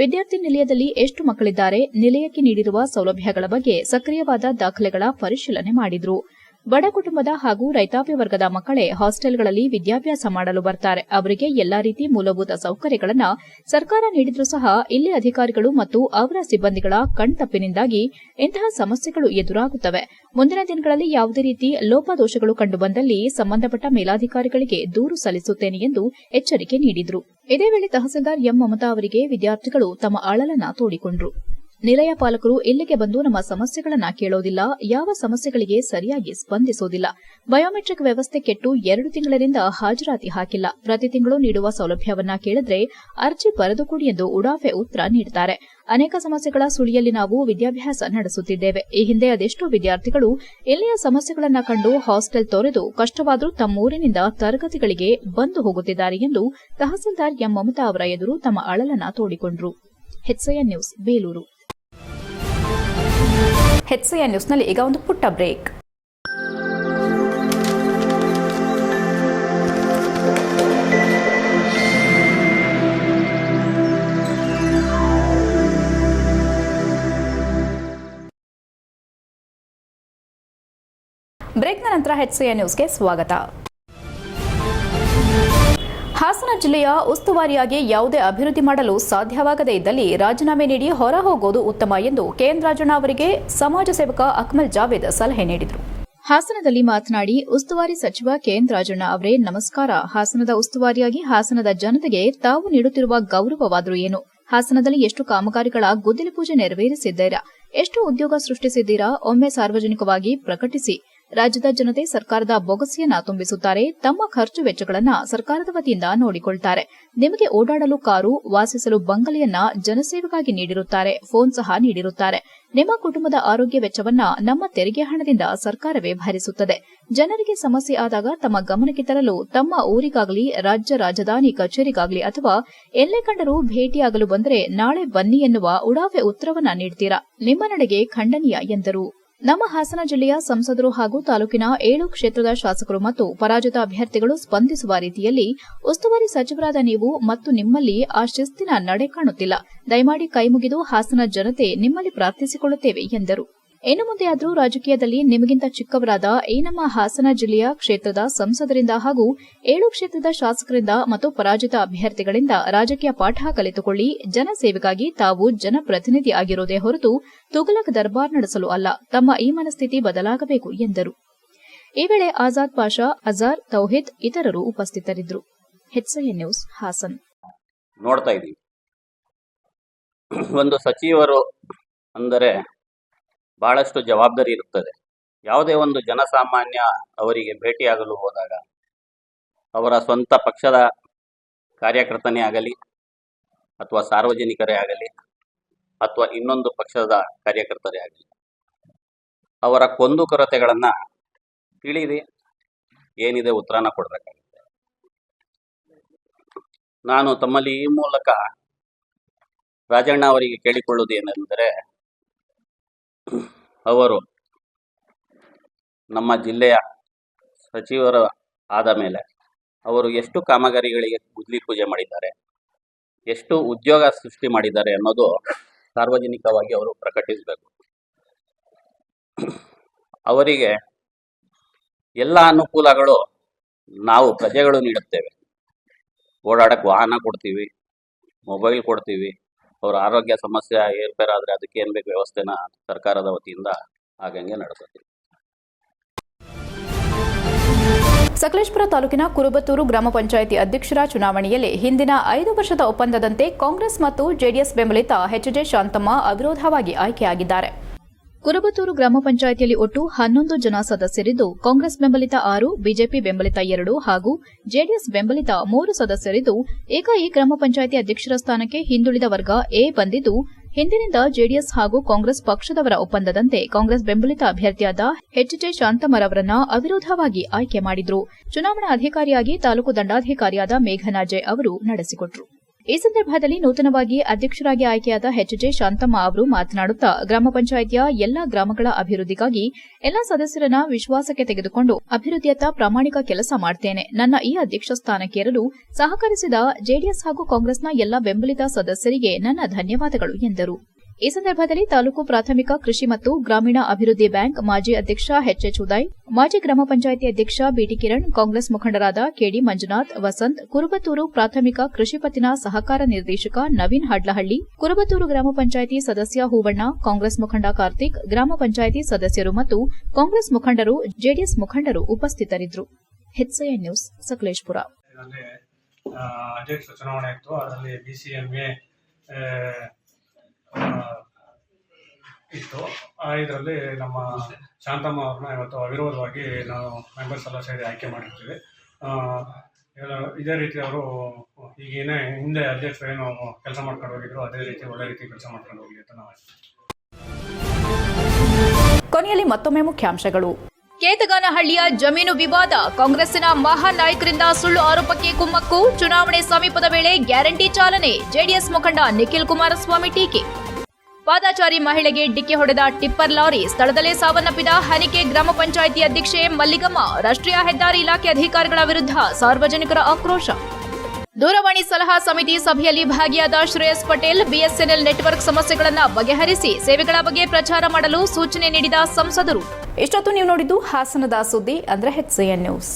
ವಿದ್ಯಾರ್ಥಿ ನಿಲಯದಲ್ಲಿ ಎಷ್ಟು ಮಕ್ಕಳಿದ್ದಾರೆ, ನಿಲಯಕ್ಕೆ ನೀಡಿರುವ ಸೌಲಭ್ಯಗಳ ಬಗ್ಗೆ ಸಕ್ರಿಯವಾದ ದಾಖಲೆಗಳ ಪರಿಶೀಲನೆ ಮಾಡಿದರು. ಬಡ ಕುಟುಂಬದ ಹಾಗೂ ರೈತಾಪಿ ವರ್ಗದ ಮಕ್ಕಳೇ ಹಾಸ್ಟೆಲ್ಗಳಲ್ಲಿ ವಿದ್ಯಾಭ್ಯಾಸ ಮಾಡಲು ಬರ್ತಾರೆ. ಅವರಿಗೆ ಎಲ್ಲಾ ರೀತಿ ಮೂಲಭೂತ ಸೌಕರ್ಯಗಳನ್ನು ಸರ್ಕಾರ ನೀಡಿದ್ರೂ ಸಹ ಇಲ್ಲಿ ಅಧಿಕಾರಿಗಳು ಮತ್ತು ಅವರ ಸಿಬ್ಬಂದಿಗಳ ಕಣ್ತಪ್ಪಿನಿಂದಾಗಿ ಇಂತಹ ಸಮಸ್ಯೆಗಳು ಎದುರಾಗುತ್ತವೆ. ಮುಂದಿನ ದಿನಗಳಲ್ಲಿ ಯಾವುದೇ ರೀತಿ ಲೋಪದೋಷಗಳು ಕಂಡುಬಂದಲ್ಲಿ ಸಂಬಂಧಪಟ್ಟ ಮೇಲಾಧಿಕಾರಿಗಳಿಗೆ ದೂರು ಸಲ್ಲಿಸುತ್ತೇನೆ ಎಂದು ಎಚ್ಚರಿಕೆ ನೀಡಿದರು. ಇದೇ ವೇಳೆ ತಹಸೀಲ್ದಾರ್ ಎಂ ಮಮತಾ ಅವರಿಗೆ ವಿದ್ಯಾರ್ಥಿಗಳು ತಮ್ಮ ಅಳಲನ್ನ ತೋಡಿಕೊಂಡರು. ನಿಲಯ ಪಾಲಕರು ಇಲ್ಲಿಗೆ ಬಂದು ನಮ್ಮ ಸಮಸ್ಯೆಗಳನ್ನ ಕೇಳೋದಿಲ್ಲ, ಯಾವ ಸಮಸ್ಯೆಗಳಿಗೆ ಸರಿಯಾಗಿ ಸ್ಪಂದಿಸೋದಿಲ್ಲ, ಬಯೋಮೆಟ್ರಿಕ್ ವ್ಯವಸ್ಥೆ ಕೆಟ್ಟು 2 ತಿಂಗಳಿಂದ ಹಾಜರಾತಿ ಹಾಕಿಲ್ಲ, ಪ್ರತಿ ತಿಂಗಳು ನೀಡುವ ಸೌಲಭ್ಯವನ್ನ ಕೇಳಿದ್ರೆ ಅರ್ಜಿ ಬರೆದು ಕೊಡಿ ಎಂದು ಉಡಾಫೆ ಉತ್ತರ ನೀಡುತ್ತಾರೆ. ಅನೇಕ ಸಮಸ್ಯೆಗಳ ಸುಳಿಯಲ್ಲಿ ನಾವು ವಿದ್ಯಾಭ್ಯಾಸ ನಡೆಸುತ್ತಿದ್ದೇವೆ. ಈ ಹಿಂದೆ ಅದೆಷ್ಟೋ ವಿದ್ಯಾರ್ಥಿಗಳು ಇಲ್ಲಿಯ ಸಮಸ್ಯೆಗಳನ್ನ ಕಂಡು ಹಾಸ್ಟೆಲ್ ತೊರೆದು ಕಷ್ಟವಾದರೂ ತಮ್ಮೂರಿನಿಂದ ತರಗತಿಗಳಿಗೆ ಬಂದು ಹೋಗುತ್ತಿದ್ದಾರೆ ಎಂದು ತಹಸೀಲ್ದಾರ್ ಎಂ ಮಮತಾ ಅವರ ಎದುರು ತಮ್ಮ ಅಳಲನ್ನ ತೋಡಿಕೊಂಡರು. HCN news Belur. HCN ನ್ಯೂಸ್ನಲ್ಲಿ ಈಗ ಒಂದು ಪುಟ್ಟ ಬ್ರೇಕ್. ಬ್ರೇಕ್ನ ನಂತರ HCN ನ್ಯೂಸ್ಗೆ ಸ್ವಾಗತ. ಹಾಸನ ಜಿಲ್ಲೆಯ ಉಸ್ತುವಾರಿಯಾಗಿ ಯಾವುದೇ ಅಭಿವೃದ್ಧಿ ಮಾಡಲು ಸಾಧ್ಯವಾಗದೇ ಇದ್ದಲ್ಲಿ ರಾಜೀನಾಮೆ ನೀಡಿ ಹೊರ ಹೋಗೋದು ಉತ್ತಮ ಎಂದು ಕೆಎನ್ ರಾಜಣ್ಣ ಅವರಿಗೆ ಸಮಾಜ ಸೇವಕ ಅಕ್ಮಲ್ ಜಾವೇದ್ ಸಲಹೆ ನೀಡಿದರು. ಹಾಸನದಲ್ಲಿ ಮಾತನಾಡಿ, ಉಸ್ತುವಾರಿ ಸಚಿವ ಕೆಎನ್ ರಾಜಣ್ಣ ಅವರೇ ನಮಸ್ಕಾರ. ಹಾಸನದ ಉಸ್ತುವಾರಿಯಾಗಿ ಹಾಸನದ ಜನತೆಗೆ ತಾವು ನೀಡುತ್ತಿರುವ ಗೌರವವಾದರೂ ಏನು? ಹಾಸನದಲ್ಲಿ ಎಷ್ಟು ಕಾಮಗಾರಿಗಳ ಗುದ್ದಲಿ ಪೂಜೆ ನೆರವೇರಿಸಿದ್ದೀರಾ? ಎಷ್ಟು ಉದ್ಯೋಗ ಸೃಷ್ಟಿಸಿದ್ದೀರಾ? ಒಮ್ಮೆ ಸಾರ್ವಜನಿಕವಾಗಿ ಪ್ರಕಟಿಸಿ. ರಾಜ್ಯದ ಜನತೆ ಸರ್ಕಾರದ ಬೊಗಸೆಯನ್ನ ತುಂಬಿಸುತ್ತಾರೆ. ತಮ್ಮ ಖರ್ಚು ವೆಚ್ಚಗಳನ್ನ ಸರ್ಕಾರದ ವತಿಯಿಂದ ನೋಡಿಕೊಳ್ತಾರೆ. ನಿಮಗೆ ಓಡಾಡಲು ಕಾರು, ವಾಸಿಸಲು ಬಂಗಲೆಯನ್ನ ಜನಸೇವೆಗಾಗಿ ನೀಡಿರುತ್ತಾರೆ. ಫೋನ್ ಸಹ ನೀಡಿರುತ್ತಾರೆ. ನಿಮ್ಮ ಕುಟುಂಬದ ಆರೋಗ್ಯ ವೆಚ್ಚವನ್ನ ನಮ್ಮ ತೆರಿಗೆ ಹಣದಿಂದ ಸರ್ಕಾರವೇ ಭರಿಸುತ್ತದೆ. ಜನರಿಗೆ ಸಮಸ್ಯೆ ಆದಾಗ ತಮ್ಮ ಗಮನಕ್ಕೆ ತರಲು ತಮ್ಮ ಊರಿಗಾಗಲಿ, ರಾಜ್ಯ ರಾಜಧಾನಿ ಕಚೇರಿಗಾಗಲಿ ಅಥವಾ ಎಲ್ಲೇ ಕಂಡರೂ ಭೇಟಿಯಾಗಲು ಬಂದರೆ ನಾಳೆ ಬನ್ನಿ ಎನ್ನುವ ಉಡಾಫೆ ಉತ್ತರವನ್ನ ನೀಡುತ್ತೀರಾ? ನಿಮ್ಮ ನಡೆಗೆ ಖಂಡನೀಯ ಎಂದರು. ನಮ್ಮ ಹಾಸನ ಜಿಲ್ಲೆಯ ಸಂಸದರು ಹಾಗೂ ತಾಲೂಕಿನ 7 ಕ್ಷೇತ್ರದ ಶಾಸಕರು ಮತ್ತು ಪರಾಜಿತ ಅಭ್ಯರ್ಥಿಗಳು ಸ್ಪಂದಿಸುವ ರೀತಿಯಲ್ಲಿ ಉಸ್ತುವಾರಿ ಸಚಿವರಾದ ನೀವು ಮತ್ತು ನಿಮ್ಮಲ್ಲಿ ಆ ಶಿಸ್ತಿನ ನಡೆ ಕಾಣುತ್ತಿಲ್ಲ. ದಯಮಾಡಿ ಕೈಮುಗಿದು ಹಾಸನ ಜನತೆ ನಿಮ್ಮಲ್ಲಿ ಪ್ರಾರ್ಥಿಸಿಕೊಳ್ಳುತ್ತೇವೆ ಎಂದರು. ಇನ್ನು ಮುಂದೆಯಾದರೂ ರಾಜಕೀಯದಲ್ಲಿ ನಿಮಗಿಂತ ಚಿಕ್ಕವರಾದ ಈ ನಮ್ಮ ಹಾಸನ ಜಿಲ್ಲೆಯ ಕ್ಷೇತ್ರದ ಸಂಸದರಿಂದ ಹಾಗೂ 7 ಕ್ಷೇತ್ರದ ಶಾಸಕರಿಂದ ಮತ್ತು ಪರಾಜಿತ ಅಭ್ಯರ್ಥಿಗಳಿಂದ ರಾಜಕೀಯ ಪಾಠ ಕಲಿತುಕೊಳ್ಳಿ. ಜನಸೇವೆಗಾಗಿ ತಾವು ಜನಪ್ರತಿನಿಧಿ ಆಗಿರುವುದೇ ಹೊರತು ತುಘಲಕ್ ದರ್ಬಾರ್ ನಡೆಸಲು ಅಲ್ಲ. ತಮ್ಮ ಈ ಮನಸ್ಥಿತಿ ಬದಲಾಗಬೇಕು ಎಂದರು. ಈ ವೇಳೆ ಆಜಾದ್ ಪಾಷಾ, ಅಜಾರ್, ತೌಹಿದ್ ಇತರರು ಉಪಸ್ಥಿತರಿದ್ದರು. HCN news Hassan. ನೋಡ್ತಾ ಇದ್ದೀವಿ, ಒಂದು ಸಚಿವರು ಅಂದರೆ ಬಹಳಷ್ಟು ಜವಾಬ್ದಾರಿ ಇರುತ್ತದೆ. ಯಾವುದೇ ಒಂದು ಜನಸಾಮಾನ್ಯ ಅವರಿಗೆ ಭೇಟಿಯಾಗಲು ಹೋದಾಗ ಅವರ ಸ್ವಂತ ಪಕ್ಷದ ಕಾರ್ಯಕರ್ತನೇ ಆಗಲಿ ಅಥವಾ ಸಾರ್ವಜನಿಕರೇ ಆಗಲಿ ಅಥವಾ ಇನ್ನೊಂದು ಪಕ್ಷದ ಕಾರ್ಯಕರ್ತರೇ ಆಗಲಿ, ಅವರ ಕುಂದುಕೊರತೆಗಳನ್ನು ತಿಳಿದು ಏನಿದೆ ಉತ್ತರನ ಕೊಡಬೇಕಾಗುತ್ತೆ. ನಾನು ತಮ್ಮಲ್ಲಿ ಈ ಮೂಲಕ ರಾಜಣ್ಣ ಅವರಿಗೆ ಕೇಳಿಕೊಳ್ಳುವುದು ಏನೆಂದರೆ, ಅವರು ನಮ್ಮ ಜಿಲ್ಲೆಯ ಸಚಿವರು ಆದ ಮೇಲೆ ಅವರು ಎಷ್ಟು ಕಾಮಗಾರಿಗಳಿಗೆ ಗುದ್ದಲಿ ಪೂಜೆ ಮಾಡಿದ್ದಾರೆ, ಎಷ್ಟು ಉದ್ಯೋಗ ಸೃಷ್ಟಿ ಮಾಡಿದ್ದಾರೆ ಅನ್ನೋದು ಸಾರ್ವಜನಿಕವಾಗಿ ಅವರು ಪ್ರಕಟಿಸಬೇಕು. ಅವರಿಗೆ ಎಲ್ಲ ಅನುಕೂಲಗಳು ನಾವು ಪ್ರಜೆಗಳು ನೀಡುತ್ತೇವೆ. ಓಡಾಡಕ್ಕೆ ವಾಹನ ಕೊಡ್ತೀವಿ, ಮೊಬೈಲ್ ಕೊಡ್ತೀವಿ. ಅವ್ರ ಆರೋಗ್ಯ ಸಮಸ್ಯೆ ಏರ್ಪೇರಾದರೆ ಅದಕ್ಕೆ ಏನು ಬೇಕು ವ್ಯವಸ್ಥೆನ ಸರ್ಕಾರದ ವತಿಯಿಂದ ಆಗಂಗೆ ನಡೆಸುತ್ತೆ. ಸಕಲೇಶಪುರ ತಾಲೂಕಿನ ಕುರುಬತ್ತೂರು ಗ್ರಾಮ ಪಂಚಾಯಿತಿ ಅಧ್ಯಕ್ಷರ ಚುನಾವಣೆಯಲ್ಲಿ ಹಿಂದಿನ 5 ವರ್ಷದ ಒಪ್ಪಂದದಂತೆ ಕಾಂಗ್ರೆಸ್ ಮತ್ತು ಜೆಡಿಎಸ್ ಬೆಂಬಲಿತ ಎಚ್.ಜೆ. ಶಾಂತಮ್ಮ ಅವಿರೋಧವಾಗಿ ಆಯ್ಕೆಯಾಗಿದ್ದಾರೆ. ಕುರುಬತ್ತೂರು ಗ್ರಾಮ ಪಂಚಾಯಿತಿಯಲ್ಲಿ ಒಟ್ಟು 11 ಜನ ಸದಸ್ಯರಿದ್ದು, ಕಾಂಗ್ರೆಸ್ ಬೆಂಬಲಿತ 6, ಬಿಜೆಪಿ ಬೆಂಬಲಿತ 2 ಹಾಗೂ ಜೆಡಿಎಸ್ ಬೆಂಬಲಿತ 3 ಸದಸ್ಯರಿದ್ದು, ಈಗ ಈ ಗ್ರಾಮ ಪಂಚಾಯಿತಿ ಅಧ್ಯಕ್ಷರ ಸ್ಥಾನಕ್ಕೆ ಹಿಂದುಳಿದ ವರ್ಗ ಎ ಬಂದಿದ್ದು, ಹಿಂದಿನಿಂದ ಜೆಡಿಎಸ್ ಹಾಗೂ ಕಾಂಗ್ರೆಸ್ ಪಕ್ಷದವರ ಒಪ್ಪಂದದಂತೆ ಕಾಂಗ್ರೆಸ್ ಬೆಂಬಲಿತ ಅಭ್ಯರ್ಥಿಯಾದ ಎಚ್.ಜೆ. ಶಾಂತಮ್ಮರವರನ್ನ ಅವಿರೋಧವಾಗಿ ಆಯ್ಕೆ ಮಾಡಿದ್ರು. ಚುನಾವಣಾ ಅಧಿಕಾರಿಯಾಗಿ ತಾಲೂಕು ದಂಡಾಧಿಕಾರಿಯಾದ ಮೇಘನಾ ಜೆ ಅವರು ನಡೆಸಿಕೊಟ್ರು. ಈ ಸಂದರ್ಭದಲ್ಲಿ ನೂತನವಾಗಿ ಅಧ್ಯಕ್ಷರಾಗಿ ಆಯ್ಕೆಯಾದ ಎಚ್.ಜೆ. ಶಾಂತಮ್ಮ ಅವರು ಮಾತನಾಡುತ್ತಾ, ಗ್ರಾಮ ಪಂಚಾಯಿತಿಯ ಎಲ್ಲಾ ಗ್ರಾಮಗಳ ಅಭಿವೃದ್ಧಿಗಾಗಿ ಎಲ್ಲಾ ಸದಸ್ಯರನ್ನ ವಿಶ್ವಾಸಕ್ಕೆ ತೆಗೆದುಕೊಂಡು ಅಭಿವೃದ್ಧಿಯತ್ತ ಪ್ರಾಮಾಣಿಕ ಕೆಲಸ ಮಾಡುತ್ತೇನೆ. ನನ್ನ ಈ ಅಧ್ಯಕ್ಷ ಸ್ಥಾನಕ್ಕೇರಲು ಸಹಕರಿಸಿದ ಜೆಡಿಎಸ್ ಹಾಗೂ ಕಾಂಗ್ರೆಸ್ನ ಎಲ್ಲಾ ಬೆಂಬಲಿತ ಸದಸ್ಯರಿಗೆ ನನ್ನ ಧನ್ಯವಾದಗಳು ಎಂದರು. ಈ ಸಂದರ್ಭದಲ್ಲಿ ತಾಲೂಕು ಪ್ರಾಥಮಿಕ ಕೃಷಿ ಮತ್ತು ಗ್ರಾಮೀಣ ಅಭಿವೃದ್ಧಿ ಬ್ಯಾಂಕ್ ಮಾಜಿ ಅಧ್ಯಕ್ಷ ಎಚ್.ಎಚ್. ಉದಯ್, ಮಾಜಿ ಗ್ರಾಮ ಪಂಚಾಯಿತಿ ಅಧ್ಯಕ್ಷ ಬಿಟಿ ಕಿರಣ್, ಕಾಂಗ್ರೆಸ್ ಮುಖಂಡರಾದ ಕೆಡಿ ಮಂಜುನಾಥ್, ವಸಂತ್, ಕುರುಬತ್ತೂರು ಪ್ರಾಥಮಿಕ ಕೃಷಿ ಪತ್ತಿನ ಸಹಕಾರ ನಿರ್ದೇಶಕ ನವೀನ್ ಹಡ್ಲಹಳ್ಳಿ, ಕುರುಬತ್ತೂರು ಗ್ರಾಮ ಪಂಚಾಯಿತಿ ಸದಸ್ಯ ಹೂವಣ್ಣ, ಕಾಂಗ್ರೆಸ್ ಮುಖಂಡ ಕಾರ್ತಿಕ್, ಗ್ರಾಮ ಪಂಚಾಯಿತಿ ಸದಸ್ಯರು ಮತ್ತು ಕಾಂಗ್ರೆಸ್ ಮುಖಂಡರು, ಜೆಡಿಎಸ್ ಮುಖಂಡರು ಉಪಸ್ಥಿತರಿದ್ದರು. HCN news, Sakleshpur. ಅಧ್ಯಕ್ಷ ಚುನಾವಣೆ ಇತ್ತು. ಅದರಲ್ಲಿ BCMA ಇತ್ತು. ಇದರಲ್ಲಿ ನಮ್ಮ ಶಾಂತಮ್ಮ ಅವ್ರನ್ನ ಇವತ್ತು ಅವಿರೋಧವಾಗಿ ನಾವು ಮೆಂಬರ್ಸ್ ಎಲ್ಲ ಸೇರಿ ಆಯ್ಕೆ ಮಾಡಿರ್ತೀವಿ. ಇದೇ ರೀತಿ ಅವರು ಈಗೇನೇ ಹಿಂದೆ ಅಧ್ಯಕ್ಷರು ಏನು ಕೆಲಸ ಮಾಡ್ಕೊಂಡು ಹೋಗಿದ್ರು ಅದೇ ರೀತಿ ಒಳ್ಳೆ ರೀತಿ ಕೆಲಸ ಮಾಡ್ಕೊಂಡು ಹೋಗಿ ಅಂತ ನಾವು. ಕೊನೆಯಲ್ಲಿ ಮತ್ತೊಮ್ಮೆ ಮುಖ್ಯಾಂಶಗಳು. ಕೇತಗಾನಹಳ್ಳಿಯ ಜಮೀನು ವಿವಾದ, ಕಾಂಗ್ರೆಸ್ಸಿನ ಮಹಾನ್ ನಾಯಕರಿಂದ ಸುಳ್ಳು ಆರೋಪಕ್ಕೆ ಕುಮ್ಮಕ್ಕು, ಚುನಾವಣೆ ಸಮೀಪದ ವೇಳೆ ಗ್ಯಾರಂಟಿ ಚಾಲನೆ, ಜೆಡಿಎಸ್ ಮುಖಂಡ ನಿಖಿಲ್ ಕುಮಾರಸ್ವಾಮಿ ಟೀಕೆ. ಪಾದಾಚಾರಿ ಮಹಿಳೆಗೆ ಡಿಕ್ಕಿ ಹೊಡೆದ ಟಿಪ್ಪರ್ ಲಾರಿ, ಸ್ಥಳದಲ್ಲೇ ಸಾವನ್ನಪ್ಪಿದ ಹನಿಕೆ ಗ್ರಾಮ ಪಂಚಾಯಿತಿ ಅಧ್ಯಕ್ಷೆ ಮಲ್ಲಿಗಮ್ಮ, ರಾಷ್ಟ್ರೀಯ ಹೆದ್ದಾರಿ ಇಲಾಖೆ ಅಧಿಕಾರಿಗಳ ವಿರುದ್ಧ ಸಾರ್ವಜನಿಕರ ಆಕ್ರೋಶ. ದೂರವಾಣಿ ಸಲಹಾ ಸಮಿತಿ ಸಭೆಯಲ್ಲಿ ಭಾಗಿಯಾದ ಶ್ರೇಯಸ್ ಪಟೇಲ್, ಬಿಎಸ್ಎನ್ಎಲ್ ನೆಟ್ವರ್ಕ್ ಸಮಸ್ಯೆಗಳನ್ನು ಬಗೆಹರಿಸಿ ಸೇವೆಗಳ ಬಗ್ಗೆ ಪ್ರಚಾರ ಮಾಡಲು ಸೂಚನೆ ನೀಡಿದ ಸಂಸದರು. ಇಷ್ಟೊತ್ತು ನೀವು ನೋಡಿದ್ದು ಹಾಸನದ ಸುದ್ದಿ, ಅಂದ್ರೆ HCN ನ್ಯೂಸ್.